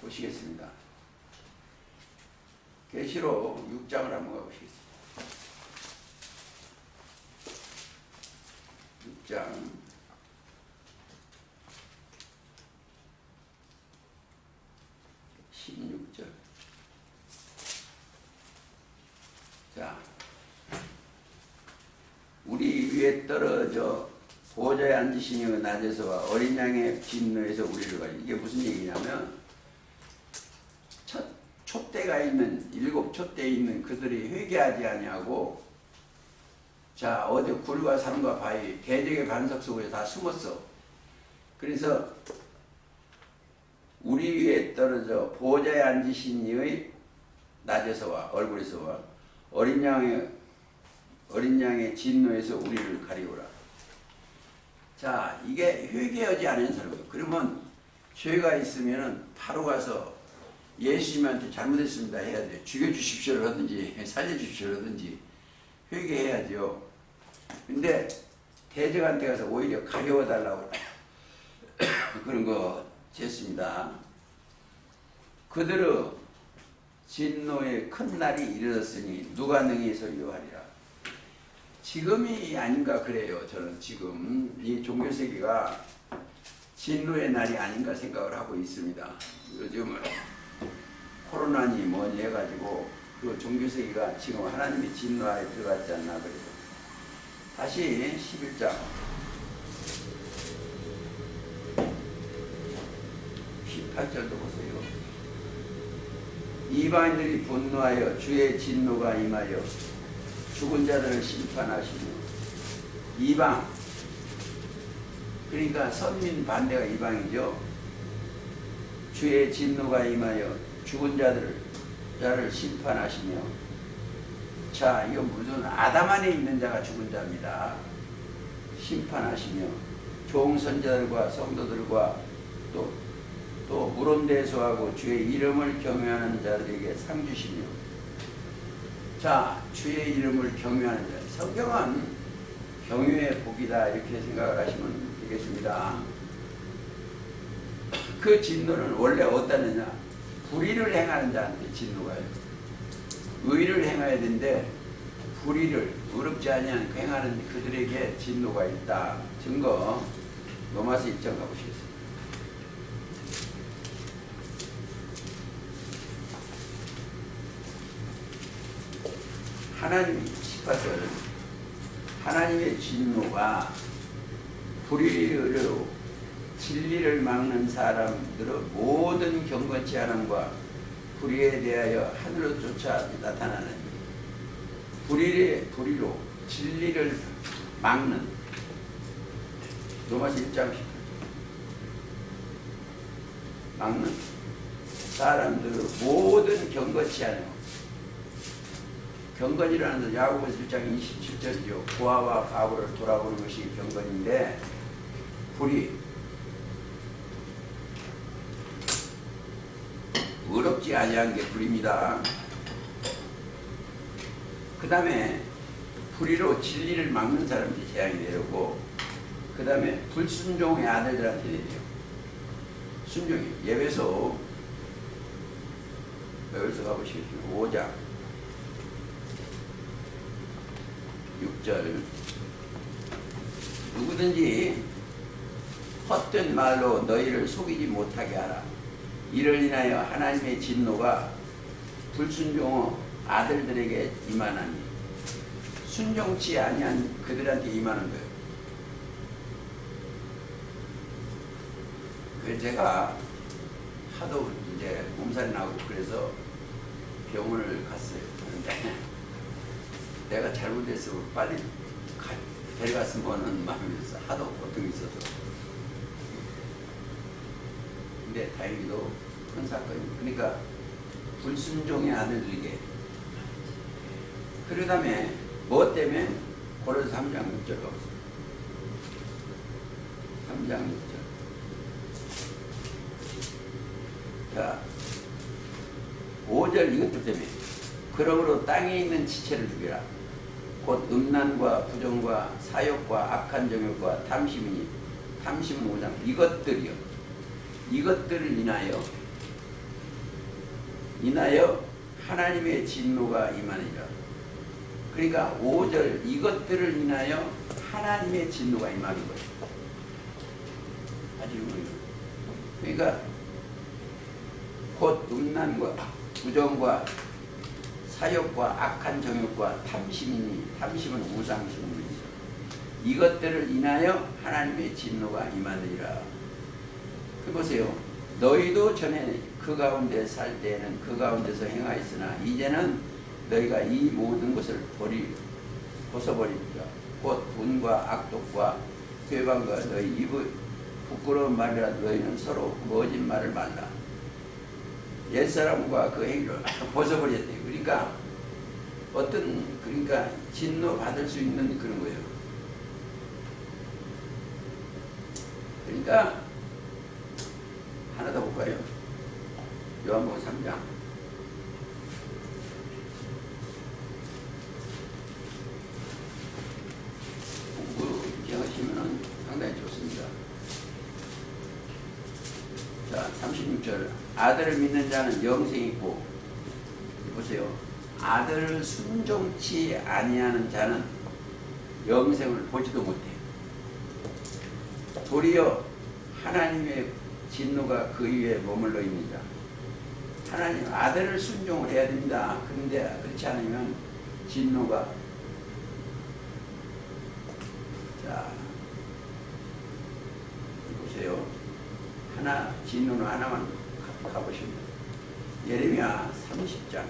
Speaker 1: 보시겠습니다. 계시록 6장을 한번 가보시겠습니다. 6장 16절 자 우리 위에 떨어져 보좌에 앉으시니 낮에서와 어린 양의 진노에서 우리를 가리. 이게 무슨 얘기냐면 첫 촛대가 촛대가 있는 일곱 촛대에 있는 그들이 회개하지 아니하고 자 어디 굴과 산과 바위 대적의 반석 속에 다 숨었어. 그래서 우리 위에 떨어져 보좌에 앉으신 이의 낮에서와 얼굴에서와 어린 양의 진노에서 우리를 가리우라. 자 이게 회개하지 않은 사람이에요. 그러면 죄가 있으면은 바로 가서 예수님한테 잘못했습니다 해야 돼요. 죽여주십시오 하든지 살려주십시오 하든지 회개해야죠. 근데 대적한테 가서 오히려 가려워달라고 그런 거 됐습니다. 그들의 진노의 큰 날이 이르렀으니 누가 능히 설교하리라. 지금이 아닌가 그래요. 저는 지금 이 종교세계가 진노의 날이 아닌가 생각을 하고 있습니다. 요즘은 코로나니 뭐니 해가지고 그 종교세계가 지금 하나님의 진노하에 들어갔지 않나 그래요. 다시 11장 18절도 보세요. 이방인들이 분노하여 주의 진노가 임하여 죽은 자들을 심판하시며 이방 그러니까 선민 반대가 이방이죠. 주의 진노가 임하여 죽은 자를 심판하시며 자 이건 무슨 아담 안에 있는 자가 죽은 자입니다. 심판하시며 종선자들과 성도들과 또 물온대소하고 주의 이름을 경외하는 자들에게 상 주시며 자 주의 이름을 경외하는 자 성경은 경외의 복이다 이렇게 생각을 하시면 되겠습니다. 그 진노는 원래 어떠느냐 불의를 행하는 자한테 진노가요. 의를 행해야 되는데 불의를 의롭지 아니한 행하는 그들에게 진노가 있다. 증거 로마서 1장 가보시겠습니다. 하나님 18절 하나님의 진노가 불의로 진리를 막는 사람들의 모든 경건치 않음과 불의에 대하여 하늘로 쫓아 나타나는 불의로 진리를 막는 로마서 1장 18절 막는 사람들의 모든 경건치 않음 경건이라는 야고보서 1장 27절이죠. 고아와 과부를 돌아보는 것이 경건인데 불의 의롭지 아니한 게 불의입니다. 그 다음에 불의로 진리를 막는 사람들이 재앙이 내려오고 그 다음에 불순종의 아들들한테 내려요. 순종이 예배소 가보시겠습니다. 5장 6절 누구든지 헛된 말로 너희를 속이지 못하게 하라. 이를 인하여 하나님의 진노가 불순종의 아들들에게 임하나니 순종치 아니한 그들한테 임하는 거예요. 그래서 제가 하도 이제 몸살이 나고 그래서 병원을 갔어요. 그런데 내가 잘못했으면 빨리 데려갔으면 마음이 있어. 하도 고통이 있어서. 근데 다행히도 큰 사건이에요. 그러니까 불순종의 아들들에게 그 다음에 뭐 때문에 고린도서 3장 6절 가보세요. 3장 6절 자 5절 이것들 때문에 그러므로 땅에 있는 지체를 죽여라. 곧 음란과 부정과 사욕과 악한 정욕과 탐심이니 탐심은 5장 이것들을 인하여 하나님의 진노가 임하니라. 그러니까 5절 이것들을 인하여 하나님의 진노가 임하는 거예요. 아주 그러니까 곧 음란과 부정과 사욕과 악한 정욕과 탐심이니 탐심은 우상숭배이죠. 이것들을 인하여 하나님의 진노가 임하느니라. 보세요. 너희도 전에 그 가운데 살 때에는 그 가운데서 행하였으나 이제는 너희가 이 모든 것을 벗어버리리라. 곧 분과 악독과 회방과 너희 입의 부끄러운 말이라도 너희는 서로 거짓말을 말라. 옛사람과 그 행위를 벗어버렸대요. 그러니까 그러니까 진노 받을 수 있는 그런 거예요. 그러니까 하나 더 볼까요? 요한복음 3장. 공부 이렇게 하시면 상당히 좋습니다. 자, 36절. 아들을 믿는 자는 영생이 있고, 보세요. 아들을 순종치 아니하는 자는 영생을 보지도 못해. 도리어 하나님의 진노가 그 위에 머물러 있습니다. 하나님 아들을 순종을 해야 됩니다. 그런데 그렇지 않으면 진노가, 자 보세요. 진노는 하나만 가보십니다. 예레미야 30장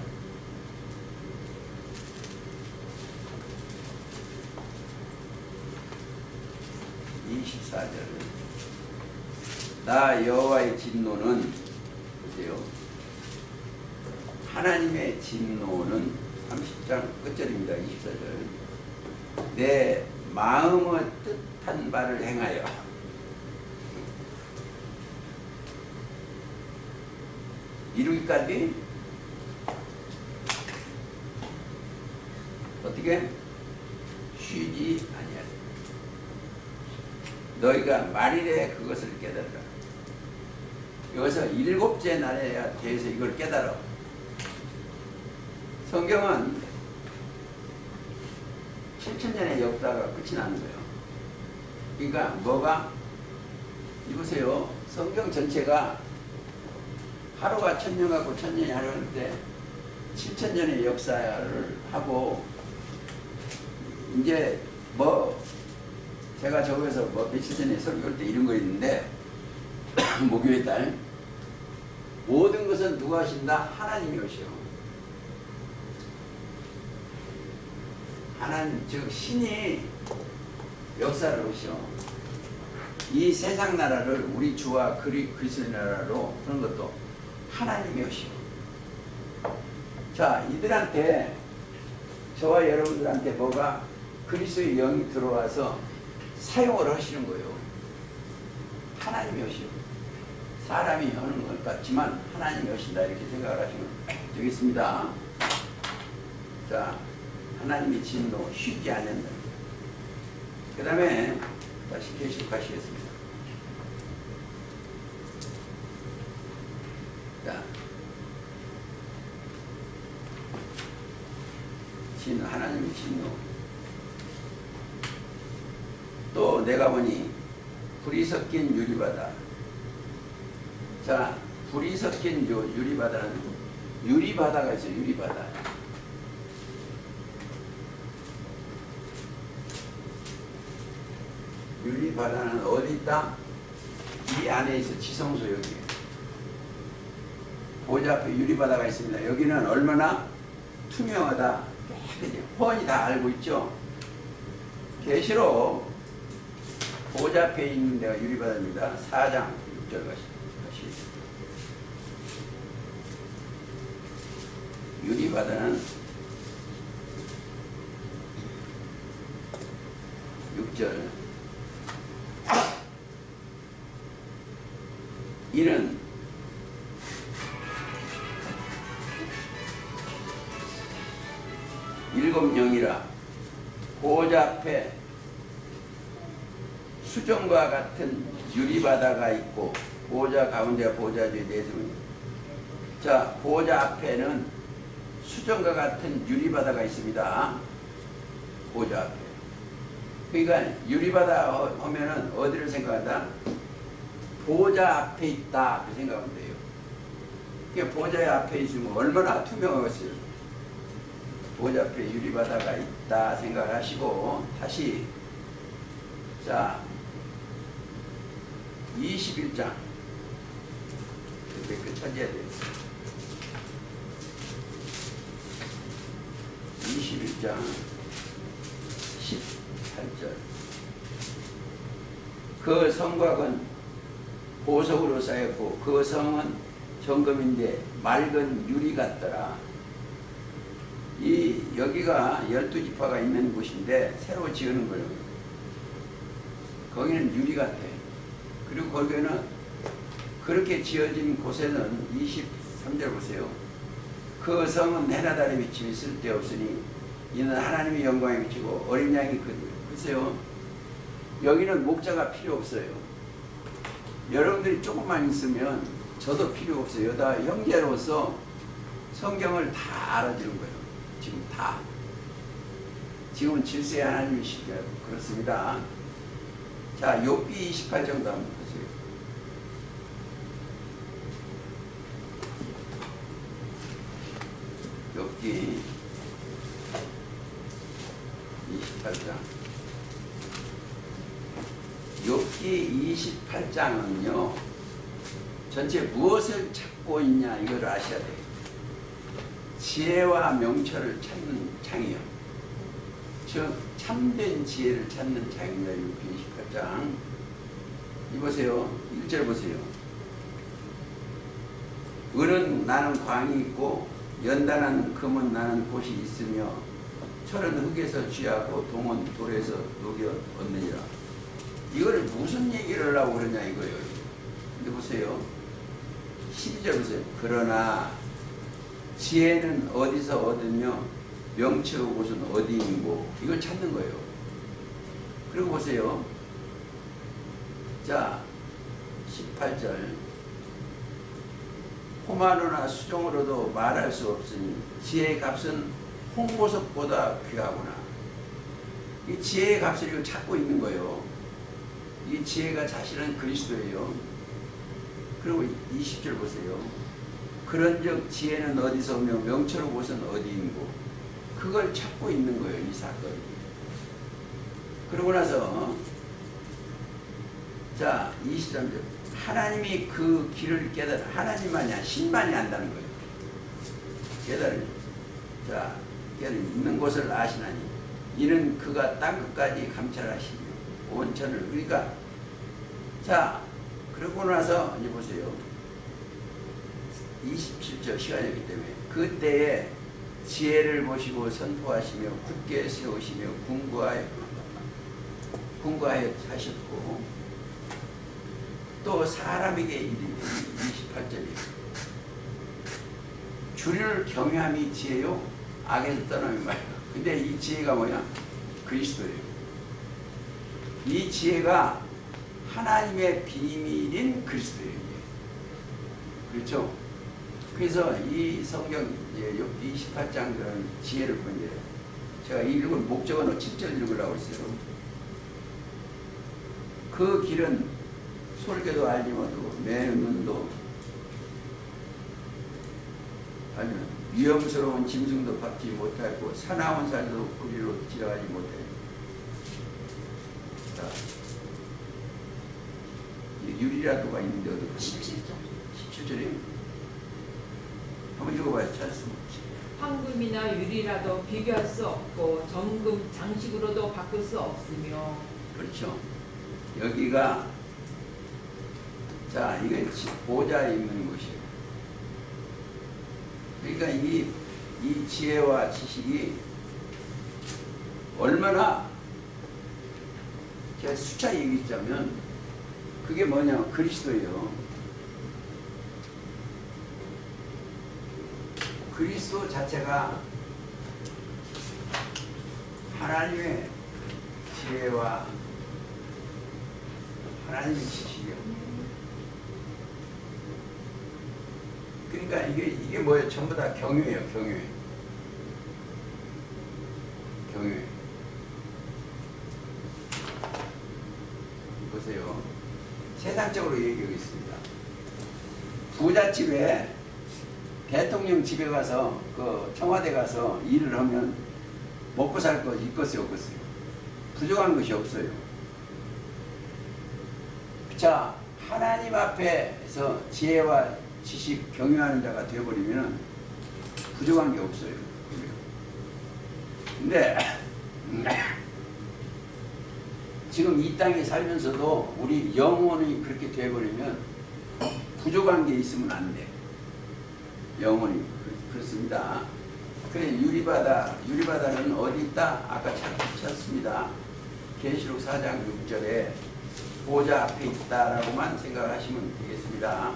Speaker 1: 24절. 나 여호와의 진노는, 보세요. 하나님의 진노는 30장 끝절입니다. 24절. 내 마음의 뜻한 바를 행하여 이루기까지 어떻게 쉬지 아니하리. 너희가 말일에 그것을 깨달으라. 여기서 일곱째 날에 대해서 이걸 깨달아. 성경은 7,000년의 역사가 끝이 나는 거예요. 그러니까 뭐가, 이보세요. 성경 전체가 하루가 1,000년 같고 1,000년이 하루인데 7,000년의 역사를 하고, 이제 제가 저기서 며칠 전에 설교할 때 이런 거 있는데 목요일 날 모든 것은 누가 하신다? 하나님이 오시오. 하나님, 즉 신이 역사를 오시오. 이 세상 나라를 우리 주와 그리스도의 나라로 그런 것도 하나님이 오시오. 자, 이들한테, 저와 여러분들한테 뭐가 그리스도의 영이 들어와서 사용을 하시는 거예요. 하나님이 오시오. 사람이 하는 것 같지만 하나님이 오신다, 이렇게 생각을 하시면 되겠습니다. 자, 하나님의 진노 쉬지 않는다. 그 다음에 다시 계속하시겠습니다. 자, 하나님의 진노. 또 내가 보니 불이 섞인 유리바다. 자, 불이 섞인 유리바다는, 유리바다가 있어요. 유리바다. 유리바다는 어디 있다? 이 안에 있어. 지성소 여기. 보좌 앞에 유리바다가 있습니다. 여기는 얼마나 투명하다. 깨끗이 훤히 다 알고 있죠. 계시록 보좌 앞에 있는 데가 유리바다입니다. 4장 6절 가시. 유리바다는 6절. 이는 일곱 영이라 보좌 앞에 수정과 같은 유리바다가 있고, 보좌 가운데가 보좌주의 내세운. 자, 보좌 앞에는 수정과 같은 유리바다가 있습니다. 보좌 앞에. 그러니까 유리바다 하면은 어디를 생각한다? 보좌 앞에 있다, 그 생각하면 돼요. 그게 보좌 앞에 있으면 얼마나 투명하겠어요. 보좌 앞에 유리바다가 있다 생각을 하시고, 다시, 자, 21장 그 찾아야 돼. 21장 18절. 그 성곽은 보석으로 쌓였고 그 성은 정금인데 맑은 유리 같더라. 이 여기가 12지파가 있는 곳인데 새로 지으는 거예요. 거기는 유리 같아. 그리고 거기는 그렇게 지어진 곳에는 23절 보세요. 그 성은 해나 달의 비침이 쓸데없으니 이는 하나님의 영광에 비치고 어린 양이 글쎄요. 여기는 목자가 필요 없어요. 여러분들이 조금만 있으면 저도 필요 없어요. 다 형제로서 성경을 다 알아주는 거예요. 지금 다. 지금은 질서의 하나님이시죠. 그렇습니다. 자, 욥기 28장도 한번 보세요. 욥기 28장. 욥기 28장은요. 전체 무엇을 찾고 있냐 이걸 아셔야 돼요. 지혜와 명철을 찾는 장이요. 즉 참된 지혜를 찾는 장입니다. 28장. 이보세요. 1절 보세요. 은은 나는 광이 있고 연단한 금은 나는 곳이 있으며 철은 흙에서 취하고 동은 돌에서 녹여 얻느니라. 이거를 무슨 얘기를 하려고 그러냐 이거예요. 근데 보세요. 12절 보세요. 그러나 지혜는 어디서 얻으며 명철의 곳은 어디인고 이걸 찾는 거예요. 그리고 보세요. 자 18절 호마노나 수종으로도 말할 수 없으니 지혜의 값은 홍보석보다 귀하구나. 이 지혜의 값을 이거 찾고 있는 거예요. 이 지혜가 자신은 그리스도예요. 그리고 20절 보세요. 그런즉 지혜는 어디서 오며 명철의 곳은 어디인고 그걸 찾고 있는 거예요. 이 사건이. 그러고 나서 자 23절 하나님이 그 길을 깨달아 하나님만이 아니라 신만이 안다는 거예요. 깨달으니 자 있는 곳을 아시나니 이는 그가 땅끝까지 감찰하시며 온천을 그러니까 자 그러고 나서 이제 보세요. 27절 시간이기 때문에 그때에 지혜를 보시고 선포하시며 굳게 세우시며 궁구하여 하셨고 또 사람에게 이르니 28절이에요. 주를 경외함이 지혜요 악에서 떠나면 말이에요. 근데 이 지혜가 뭐냐? 그리스도예요. 이 지혜가 하나님의 비밀인 그리스도예요. 그렇죠? 그래서 이 성경 욥기 28장 그런 지혜를 보는데 제가 읽은 목적은 7절 읽으려고 했어요. 그 길은 솔개도 알지 못하고 내 눈도 아니면 위험스러운 짐승도 밟지 못하고 사나운 살도 그리로 지나가지 못해. 자, 유리라도가 있는데 어디 17절이에요? 한번 읽어봐요. 찾았습니다.
Speaker 2: 황금이나 유리라도 비교할 수 없고 정금 장식으로도 바꿀 수 없으며.
Speaker 1: 그렇죠. 여기가 자 이게 보좌에 있는 곳이에요. 그러니까 이 지혜와 지식이 얼마나 제가 수차 얘기했자면 그게 뭐냐면 그리스도예요. 그리스도 자체가 하나님의 지혜와 하나님의 지식이에요. 그러니까 이게 뭐예요? 전부 다 경외예요. 경외. 보세요. 세상적으로 얘기하겠습니다. 부잣집에 대통령 집에 가서 그 청와대 가서 일을 하면 먹고 살 것 있겠어요, 없겠어요? 부족한 것이 없어요. 자, 하나님 앞에서 지혜와 지식 경영하는 자가 되어버리면 부족한 게 없어요. 근데 지금 이 땅에 살면서도 우리 영혼이 그렇게 되어버리면 부족한 게 있으면 안 돼. 영혼이 그렇습니다. 그래 유리바다는 어디 있다? 아까 찾습니다. 계시록 4장 6절에 보좌 앞에 있다라고만 생각하시면 되겠습니다.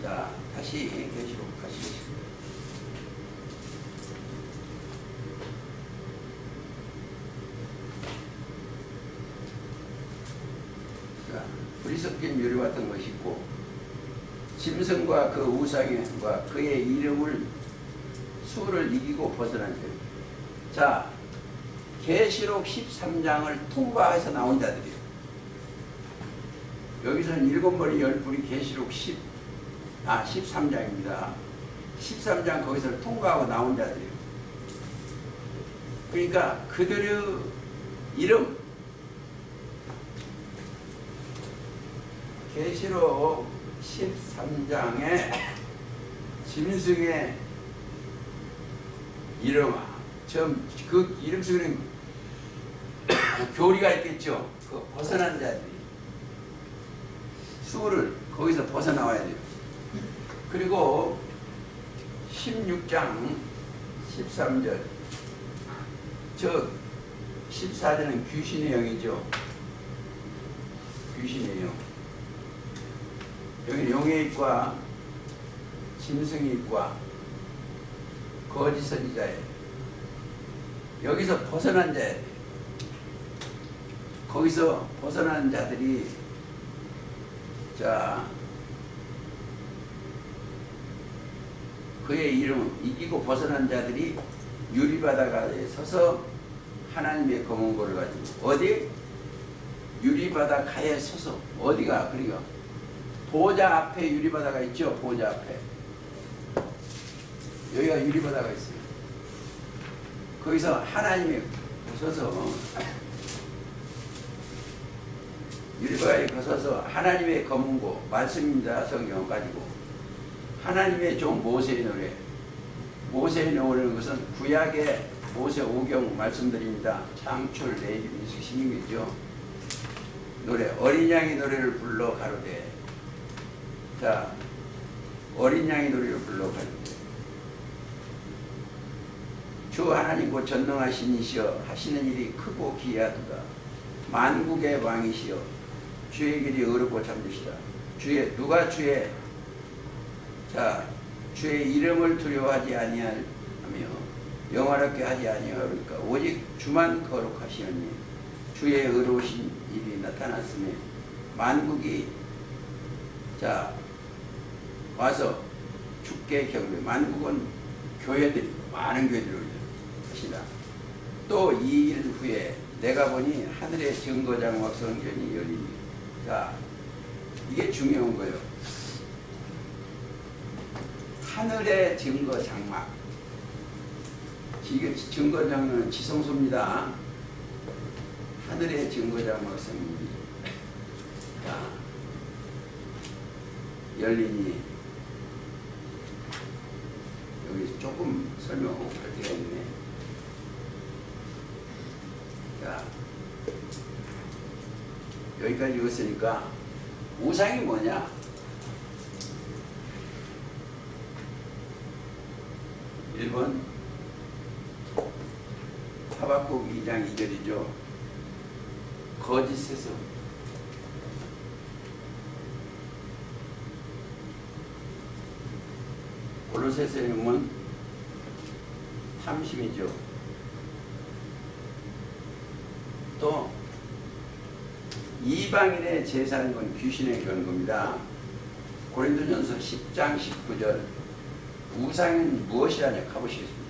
Speaker 1: 자, 다시 계시록 가시겠습니다. 자, 불이 섞인 유리 같은 것이 있고 짐승과 그 우상과 그의 이름을 수를 이기고 벗어난 자. 자, 계시록 13장을 통과해서 나온 자들이에요. 여기서는 7머리 10불이 계시록 13장입니다. 13장 거기서 통과하고 나온 자들이에요. 그러니까 그들의 이름, 계시록 13장에 짐승의 이름, 그 이름 속에는 교리가 있겠죠. 그 벗어난 자들이 수를 거기서 벗어나와야 돼요. 그리고 16장 13절, 저 14절은 귀신의 영이죠. 귀신의 영. 여기 용의 입과 짐승의 입과 거짓 선지자예요. 여기서 벗어난 자예요. 거기서 벗어난 자들이, 자, 그의 이름 이기고 벗어난 자들이 유리바다가에 서서 하나님의 검은고를 가지고, 어디? 유리바다가에 서서, 어디가? 그러니까 보좌 앞에 유리바다가 있죠. 보좌 앞에 여기가 유리바다가 있어요. 거기서 하나님이 서서 유리바다에 거서서 하나님의 검은고, 말씀입니다. 성경 가지고 하나님의 종 모세의 노래, 모세의 노래는 것은 구약의 모세 오경 말씀드립니다. 창출, 레위기, 민수기, 신명기죠. 노래, 어린 양의 노래를 불러 가로되. 자, 어린 양의 노래를 불러 가로되. 주 하나님 곧 전능하신 이시여 하시는 일이 크고 기이하도다. 만국의 왕이시여 주의 길이 의롭고 참되시다. 누가 주의 이름을 두려워하지 아니하며 영화롭게 하지 아니하니까 오직 주만 거룩하시오니 주의 의로우신 일이 나타났으며 만국이 와서 주께 경배. 만국은 교회들이 많은 교회들이 것이다. 또 이 일 후에 내가 보니 하늘의 증거장막 성전이 열리니. 자, 이게 중요한 거예요. 하늘의 증거장막. 이게 증거장막은 지성소입니다. 하늘의 증거장막 성전이 열리니. 여기 조금 설명할 때가 있네. 자, 여기까지 읽었으니까 우상이 뭐냐? (1번) 하박국 2장 2절이죠. 거짓에서 골로새서에 보면 탐심이죠. 또 이방인의 제사는 건 귀신의 근거입니다. 고린도전서 10장 19절 우상은 무엇이라냐 가보시겠습니다.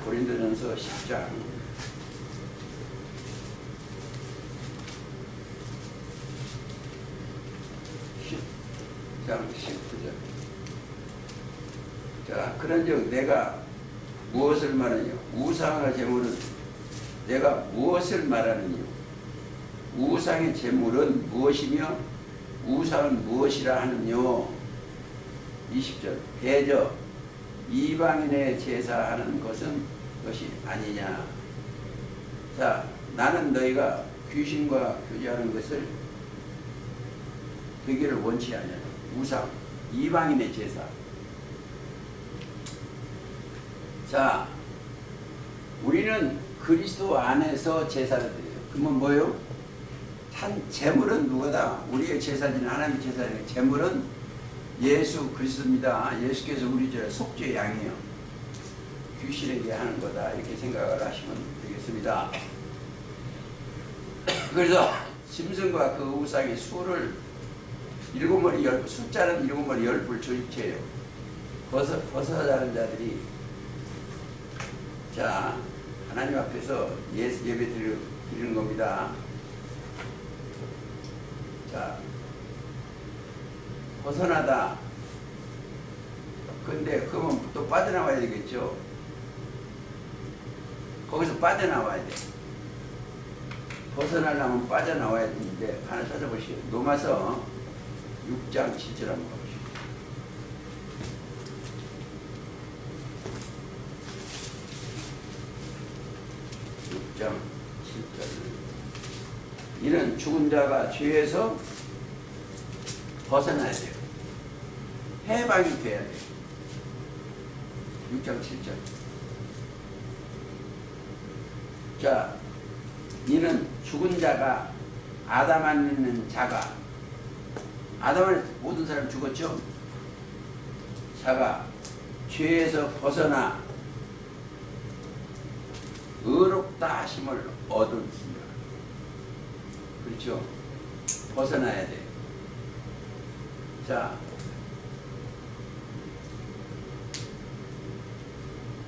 Speaker 1: 고린도전서 10장 19절. 자, 그런즉 내가 무엇을 말하냐? 우상의 제물은 내가 무엇을 말하느냐? 우상의 제물은 무엇이며 우상은 무엇이라 하느냐? 20절 대저 이방인의 제사하는 것은 것이 아니냐. 자, 나는 너희가 귀신과 교제하는 것을 되기를 원치 아니하냐. 우상, 이방인의 제사. 자, 우리는 그리스도 안에서 제사를 드려요. 그러면 뭐예요? 한 제물은 누구다? 우리의 제사지는 하나님의 제사는 제물은 예수 그리스도입니다. 예수께서 우리 죄 속죄의 양이에요. 귀신에게 하는 거다 이렇게 생각을 하시면 되겠습니다. 그래서 짐승과 그 우상의 수를 숫자는 7머리 10뿔 조입체예요. 벗어나는 자들이 자 하나님 앞에서 예배 드리는 겁니다. 자 벗어나다. 근데 그러면 또 빠져나와야 되겠죠. 거기서 빠져나와야 돼. 벗어나려면 빠져나와야 되는데 하나 찾아보시오. 로마서 6장 7절 한번 가보시오. 6장 7절. 이는 죽은 자가 죄에서 벗어나야 돼요. 해방이 돼야 돼요. 6장 7절. 자, 이는 죽은 자가 아담 안에 있는 자가 아담 안에 모든 사람 죽었죠? 자가 죄에서 벗어나 의롭다 하심을 얻었습니다. 그렇죠? 벗어나야 돼. 자,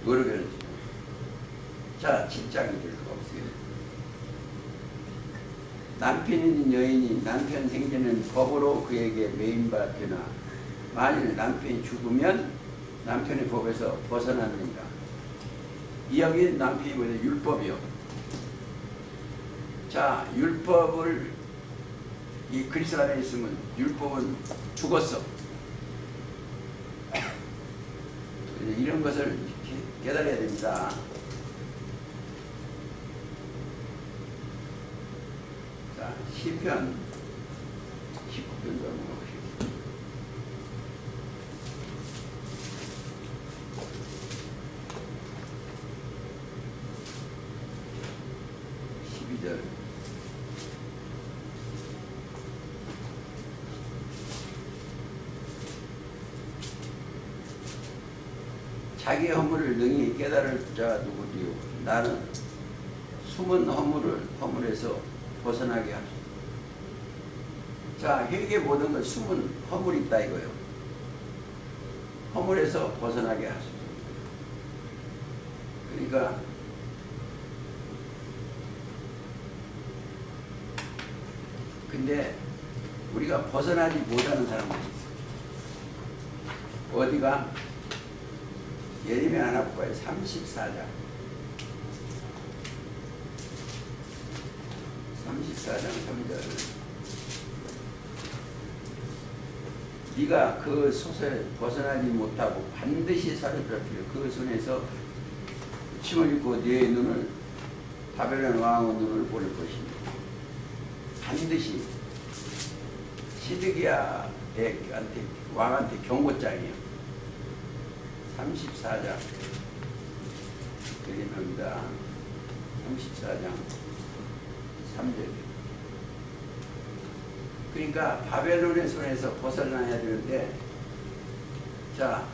Speaker 1: 의롭게 자, 7장이 될 수가 없어요. 남편 있는 여인이 남편 생기는 법으로 그에게 매인받거나 만일 남편이 죽으면 남편의 법에서 벗어납니다. 이 여기 남편이 뭐냐? 율법이요. 자, 율법을 이 그리스도 안에 있으면 율법은 죽었어. 이런 것을 깨달아야 됩니다. 자, 시편 19편도 한번 보시겠습니다. 자기 허물을 능히 깨달을 자가 누구디요? 나는 숨은 허물에서 벗어나게 하소서. 자, 회개 모든 건 숨은 허물이 있다 이거요. 허물에서 벗어나게 하소서. 그러니까 근데 우리가 벗어나지 못하는 사람들이 있어요. 어디가? 예레미야 하나 볼까요? 34장 3절. 네가 그 솥에 벗어나지 못하고 반드시 사로잡히려 그 손에서 침을 입고 네 눈을 바벨론 왕의 눈을 보낼 것입니다. 반드시 시드기야 왕한테 경고장이에요. 34장 예레미야입니다. 34장 3절. 그러니까 바벨론의 손에서 벗어나야 되는데, 자,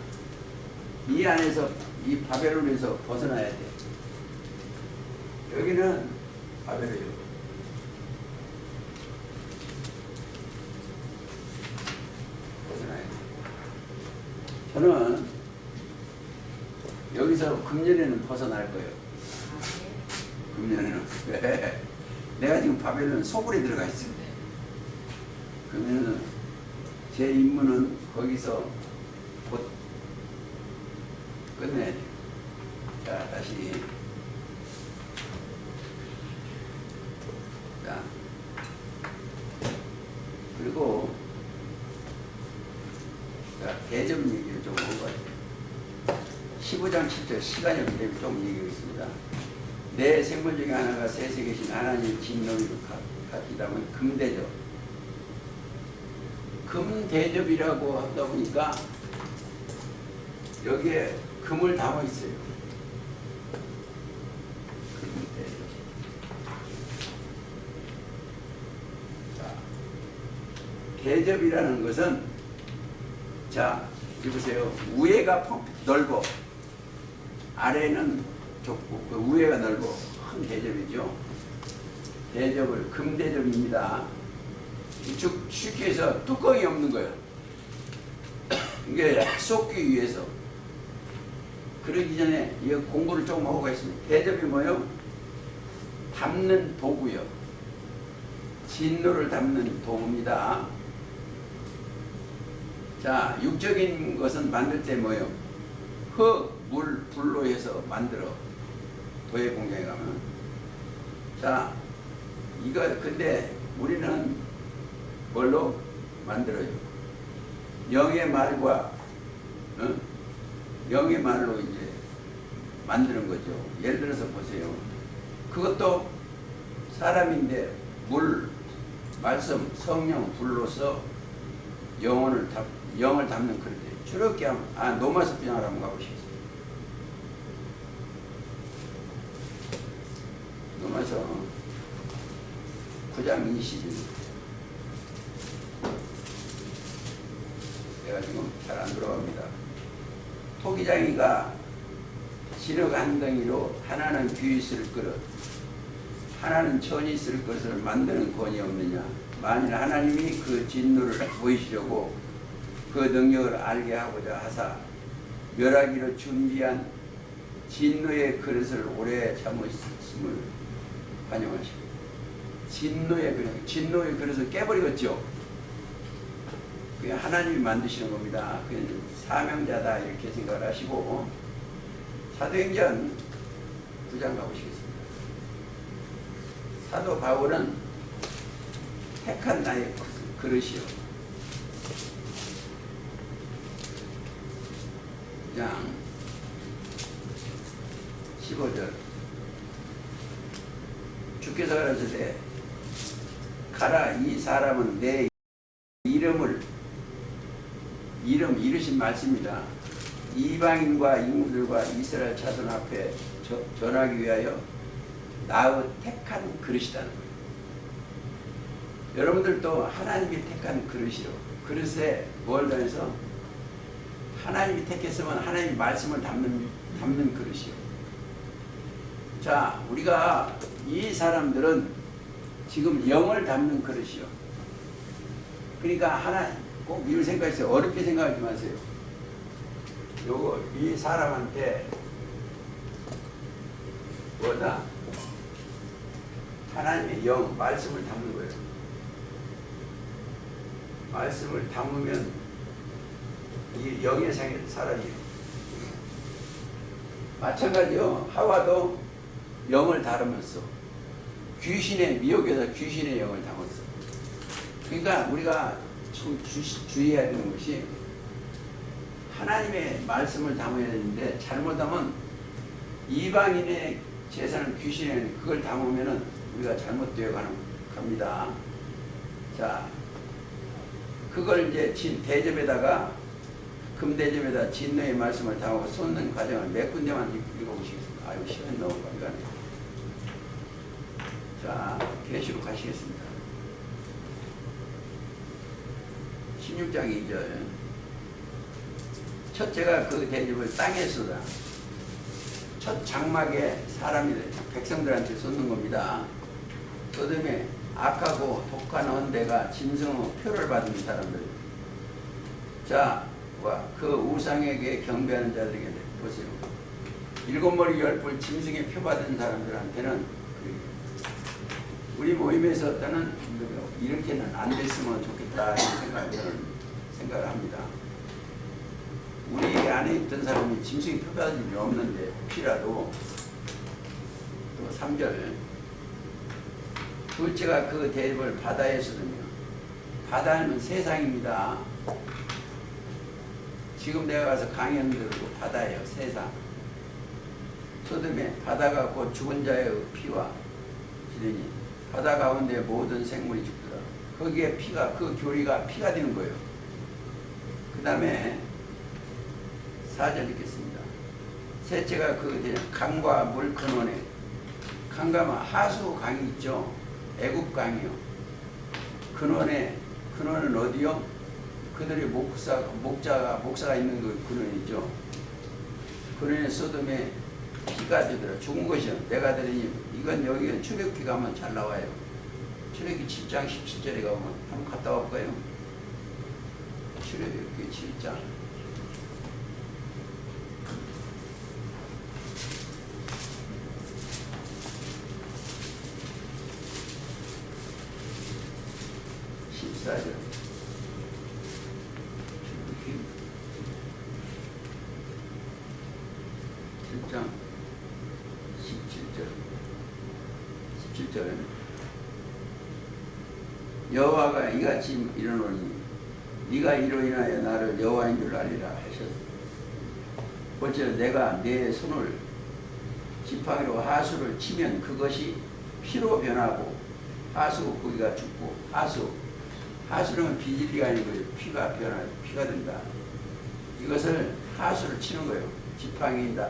Speaker 1: 이 안에서 이 바벨론에서 벗어나야 돼. 여기는 바벨론이요. 벗어나야 돼. 저는 여기서 금년에는 벗어날 거예요. 금년에는. 왜? 내가 지금 바벨론 소굴에 들어가 있어요. 그러면 제 임무는 거기서 곧 끝내야 돼요. 자, 다시. 자, 그리고 자, 개점 얘기. 15장 7절 시간이 없기 때문에 좀 얘기하겠습니다. 내 생물 중에 하나가 셋에 계신 하나님 진노이로 같이다면 금대접. 금대접이라고 하다 보니까 여기에 금을 담아 있어요. 금대접. 자, 대접이라는 것은 자, 여보세요. 위에가 넓어. 아래는 좁고 그 위에가 넓어. 큰 대접이죠. 대접을 금대접입니다. 쉽게 해서 뚜껑이 없는 거예요. 이게 쏟기 위해서. 그러기 전에 이 공부를 조금 하고 가겠습니다. 대접이 뭐예요? 담는 도구요. 진노를 담는 도구입니다. 자, 육적인 것은 만들 때 뭐예요? 흙, 물, 불로 해서 만들어. 도예 공장에 가면. 자, 이거 근데 우리는 뭘로 만들어요? 영의 말과 영의 말로 이제 만드는 거죠. 예를 들어서 보세요. 그것도 사람인데 물, 말씀, 성령, 불로서 영을 담는 그릇이에요. 추렇게 하면 노마서 분양을 한번 가보시겠습니다. 노마서 9장 20일. 내가 지금 잘 안 들어갑니다. 토기장이가 진흙 한 덩이로 하나는 귀 있을 그릇, 하나는 천이 있을 것을 만드는 권이 없느냐. 만일 하나님이 그 진노를 보이시려고 그 능력을 알게 하고자 하사 멸하기로 준비한 진노의 그릇을 오래 참으심을 환영하시고. 진노의 그릇을 깨버리겠죠. 그게 하나님이 만드시는 겁니다. 그게 사명자다 이렇게 생각을 하시고. 사도행전 9장 가보시겠습니다. 사도 바울은 택한 나의 그릇이요. 9장 15절. 주께서 가라사대 가라, 이 사람은 내 이르신 말씀이다. 이방인과 인물들과 이스라엘 자손 앞에 전하기 위하여 나의 택한 그릇이라는 거예요. 여러분들도 하나님이 택한 그릇이요. 그릇에 뭘 더해서 하나님이 택했으면 하나님의 말씀을 담는 그릇이요. 자, 우리가 이 사람들은 지금 영을 담는 그릇이요. 그러니까 꼭 이걸 생각하세요. 어렵게 생각하지 마세요. 이 사람한테 뭐다? 하나님의 영, 말씀을 담는 거예요. 말씀을 담으면 이 영의 사람이에요. 마찬가지요. 하와도 영을 다루면서 귀신의 미혹에서 귀신의 영을 담았어. 그러니까 우리가 주의해야 되는 것이 하나님의 말씀을 담아야 되는데 잘못하면 이방인의 재산을 귀신의 그걸 담으면은 우리가 잘못되어 갑니다. 자, 그걸 이제 대접에다가 금대접에다 진노의 말씀을 담고 쏟는 과정을 몇 군데만 읽어보시겠습니다. 아유, 시간이 너무 빨리 가네요. 자, 계시록 가시겠습니다. 16장 2절. 첫째가 그 대접을 땅에 쏟아. 첫 장막에 사람이 백성들한테 쏟는 겁니다. 소돔에 악하고 독한 언대가 짐승의 표를 받은 사람들. 자, 그 우상에게 경배하는 자들에게 보세요. 7머리 10뿔 짐승의 표 받은 사람들한테는 우리 모임에서 어떤 이렇게는 안 됐으면 좋겠다 이런 생각을 합니다. 우리 안에 있던 사람이 짐승이 표 받은 일이 없는데 혹시라도. 또 3절. 둘째가 그 대접을 바다에 쏟으며. 바다는 세상입니다. 지금 내가 가서 강연 들고 바다예요. 세상. 소돔에 바다가 곧 죽은 자의 피와 지르니 바다 가운데 모든 생물이 죽더라. 거기에 피가 그 교리가 피가 되는 거예요. 그 다음에 4절 읽겠습니다. 셋째가 그 강과 물 근원에 강가면 하수 강이 있죠. 애굽 강이요. 근원은 어디요? 그들의 목자가 있는 그 근원이죠. 근원에 소돔에 피가 되더라. 죽은 것이요. 내가 들으니 이건 여기 출애굽기 가면 잘 나와요. 출애굽기 7장 17절에 가면 한번 갔다 올까요? 출애굽기 7장 14절 7장 17절에는 여호와가 이같이 이르노니 네가 이로 인하여 나를 여호와인 줄 알리라 하셨다. 번째로 내가 내 손을 지팡이로 하수를 치면 그것이 피로 변하고 하수 고기가 죽고 하수는 비질리가 아니고 피가 된다. 이것을 하수를 치는 거예요. 지팡이다.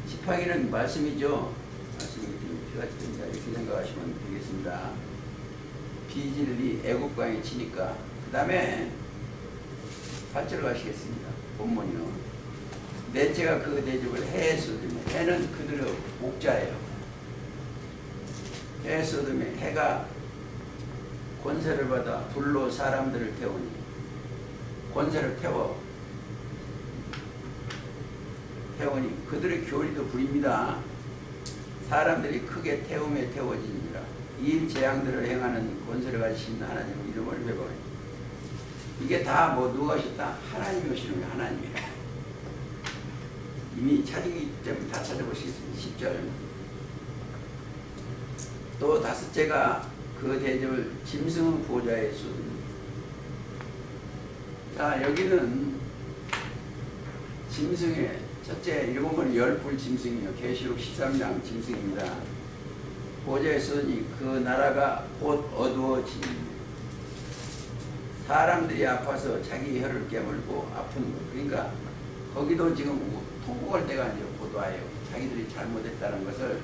Speaker 1: 지팡이는 말씀이죠. 말씀이 피가 된다. 이렇게 생각하시면 되겠습니다. 비질리 애국강에 치니까. 그 다음에 8절 가시겠습니다. 본문이요. 넷째가 그 대접을 해에 쏟으며 해는 그들의 목자예요. 해에 쏟으며 해가 권세를 받아 불로 사람들을 태우니 권세를 태우니 그들의 교리도 불입니다. 사람들이 크게 태워지니라. 이 재앙들을 행하는 권세를 가지신 하나님 이름을 회복하니 이게 다 누가 하셨다? 하나님이 오시는 거예요. 하나님이. 이미 찾기 때문에 다 찾아보시겠습니다. 10절. 또 다섯째가 그 대접을 짐승 보좌에 쏟으니. 자, 여기는 짐승의 첫째 7번의 10뿔 짐승이요. 계시록 13장 짐승입니다. 보좌에 쏟으니 그 나라가 곧 어두워지니 사람들이 아파서 자기 혀를 깨물고 아픈 거. 그러니까 거기도 지금 통곡할 때가 이제 곧 와요. 자기들이 잘못했다는 것을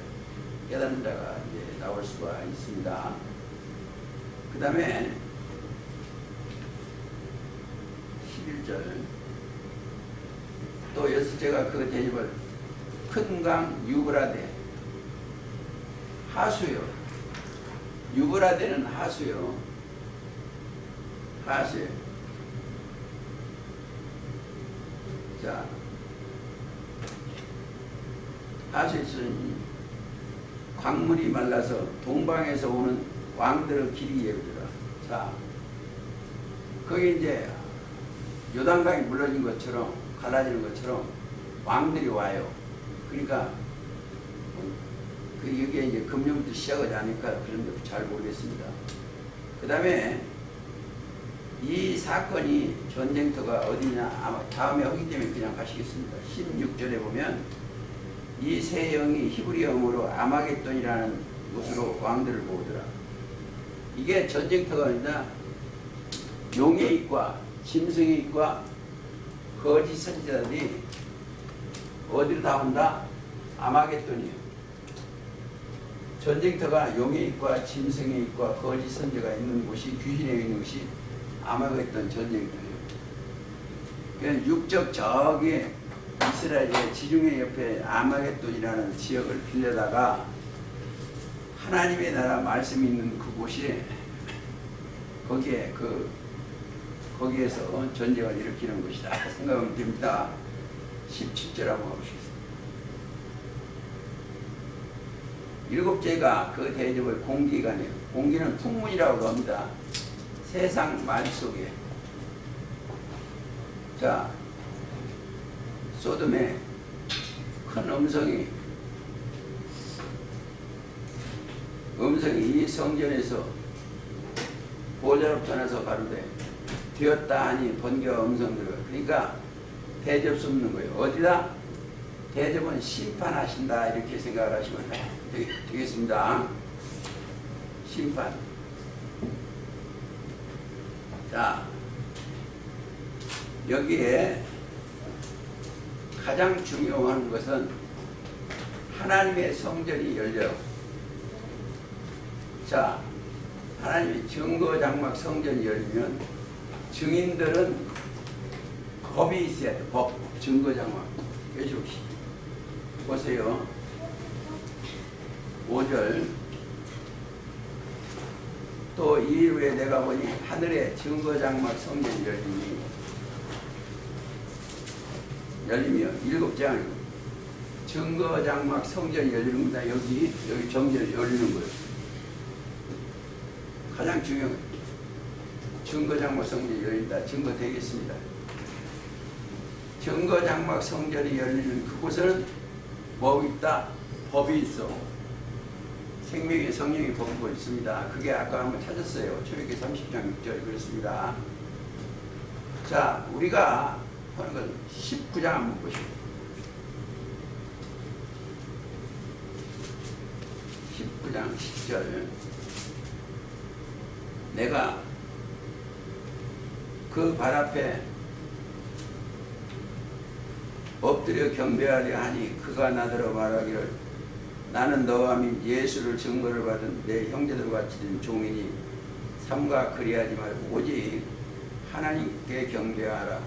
Speaker 1: 깨닫는 자가 이제 나올 수가 있습니다. 그 다음에 11절 또 여섯째가 그 대접을 큰 강 유브라데 하수요. 유브라데는 하수요. 자, 하수에 있으니 광물이 말라서 동방에서 오는 왕들의 길이 예루더라. 자, 거기 이제 요단강이 물러진 것처럼 갈라지는 것처럼 왕들이 와요. 그러니까 여기에 이제 금년부터 시작하지 않으니까 그런데 잘 모르겠습니다. 그 다음에 이 사건이 전쟁터가 어디냐 아마 다음에 하기 때문에 그냥 가시겠습니다. 16절에 보면 이 세 영이 히브리 영어로 아마겟돈이라는 곳으로 왕들을 모으더라. 이게 전쟁터가 아니라 용의 입과 짐승의 입과 거짓 선지자들이 어디로 다 온다? 아마겟돈이에요. 전쟁터가 용의 입과 짐승의 입과 거짓 선지자가 있는 곳이 귀신에 있는 곳이 아마겟돈 전쟁터예요. 그러니까 육적 저기 이스라엘의 지중해 옆에 아마겟돈이라는 지역을 빌려다가 하나님의 나라 말씀이 있는 그곳이 거기에서 전쟁을 일으키는 것이다 생각하면 됩니다. 17절 한번 보시겠습니다. 일곱째가 그 대접을 공기가 내요. 공기는 풍문이라고 합니다. 세상 말 속에. 자, 소돔에 큰 음성이 이 성전에서 보좌로 떠나서 가로되 되었다 하니 번개와 음성 들어. 그러니까 대접 쏟는 거예요. 어디다? 대접은 심판하신다 이렇게 생각을 하시면 되겠습니다. 심판. 자, 여기에 가장 중요한 것은 하나님의 성전이 열려요. 자, 하나님의 증거장막 성전이 열리면 증인들은 법이 있어야 돼. 법, 증거장막. 여주시 보세요. 5절. 또 이 후에 내가 보니 하늘에 증거장막 성전이 열리며 7장이고 증거장막 성전이 열리는 겁니다. 여기 정전이 열리는 거예요. 가장 중요한 거예요. 증거장막 성전이 열린다. 증거되겠습니다. 증거장막 성전이 열리는 그곳은 뭐가 있다? 법이 있어. 생명의 성령이 법이 있습니다. 그게 아까 한번 찾았어요. 출애굽기 30장 6절 그렇습니다. 자, 우리가 하는 건 19장 한번 보시죠. 19장 10절. 내가 그 발 앞에 엎드려 경배하려 하니 그가 나더러 말하기를 나는 너와 및 예수를 증거를 받은 내 형제들과 같이 된 종이니 삼가 그리하지 말고 오직 하나님께 경배하라.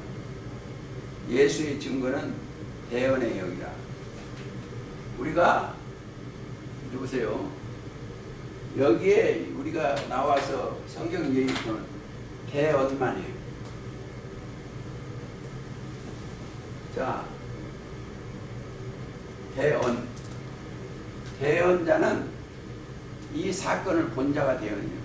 Speaker 1: 예수의 증거는 대언의 영이라. 우리가 누구세요? 여기에 우리가 나와서 성경 얘기하는 대언만이에요. 자, 대언자는 이 사건을 본 자가 대언이에요.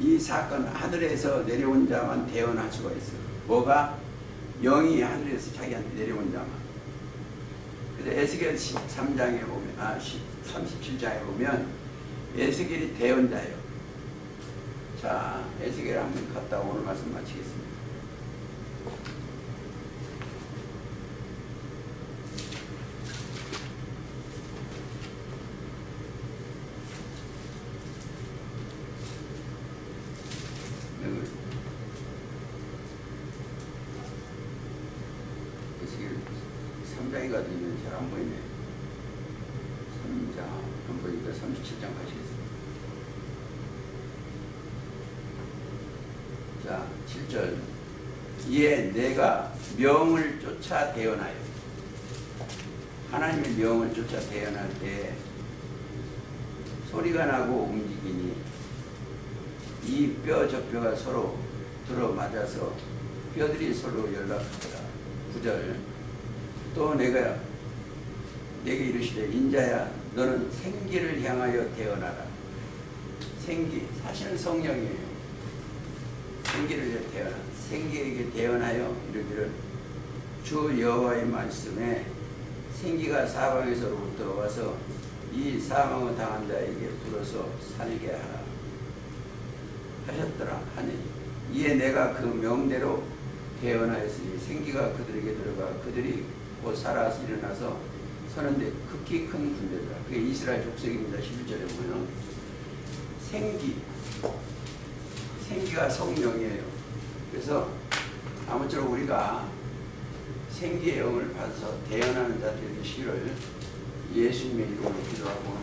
Speaker 1: 이 사건 하늘에서 내려온 자만 대언할 수가 있어요. 뭐가? 영이 하늘에서 자기한테 내려온 자만. 그래서 에스겔 13장에 보면 37장에 보면 에스겔이 대언자예요. 자, 에스겔 한번 갔다 오늘 말씀 마치겠습니다. 에스겔 3장이 가지면 잘 안 보이네. 3장 안 보이니까 37장 가시겠습니다. 자, 7절. 이에 내가 명을 쫓아 대언하여. 하나님의 명을 쫓아 대언할 때 소리가 나고 움직이니 이 뼈 저 뼈가 서로 들어맞아서 뼈들이 서로 연락하더라. 9절. 또 내가 내게 이르시되 인자야 너는 생기를 향하여 대언하라. 생기, 사실은 성령이에요. 생기를 대언하라. 생기에게 대언하여 이르기를 주 여호와의 말씀에 생기가 사방에서로부터 와서 이 사망을 당한 자에게 불어서 살게 하라 하셨더라 하니 이에 내가 그 명대로 대언하였으니 생기가 그들에게 들어가 그들이 곧 살아서 일어나서 서는데 극히 큰 군대더라. 그게 이스라엘 족속입니다. 11절에 보면 생기가 성령이에요. 그래서 아무쪼록 우리가 생기의 영을 받아서 대언하는 자들의 시를 예수님의 이름으로 기도하고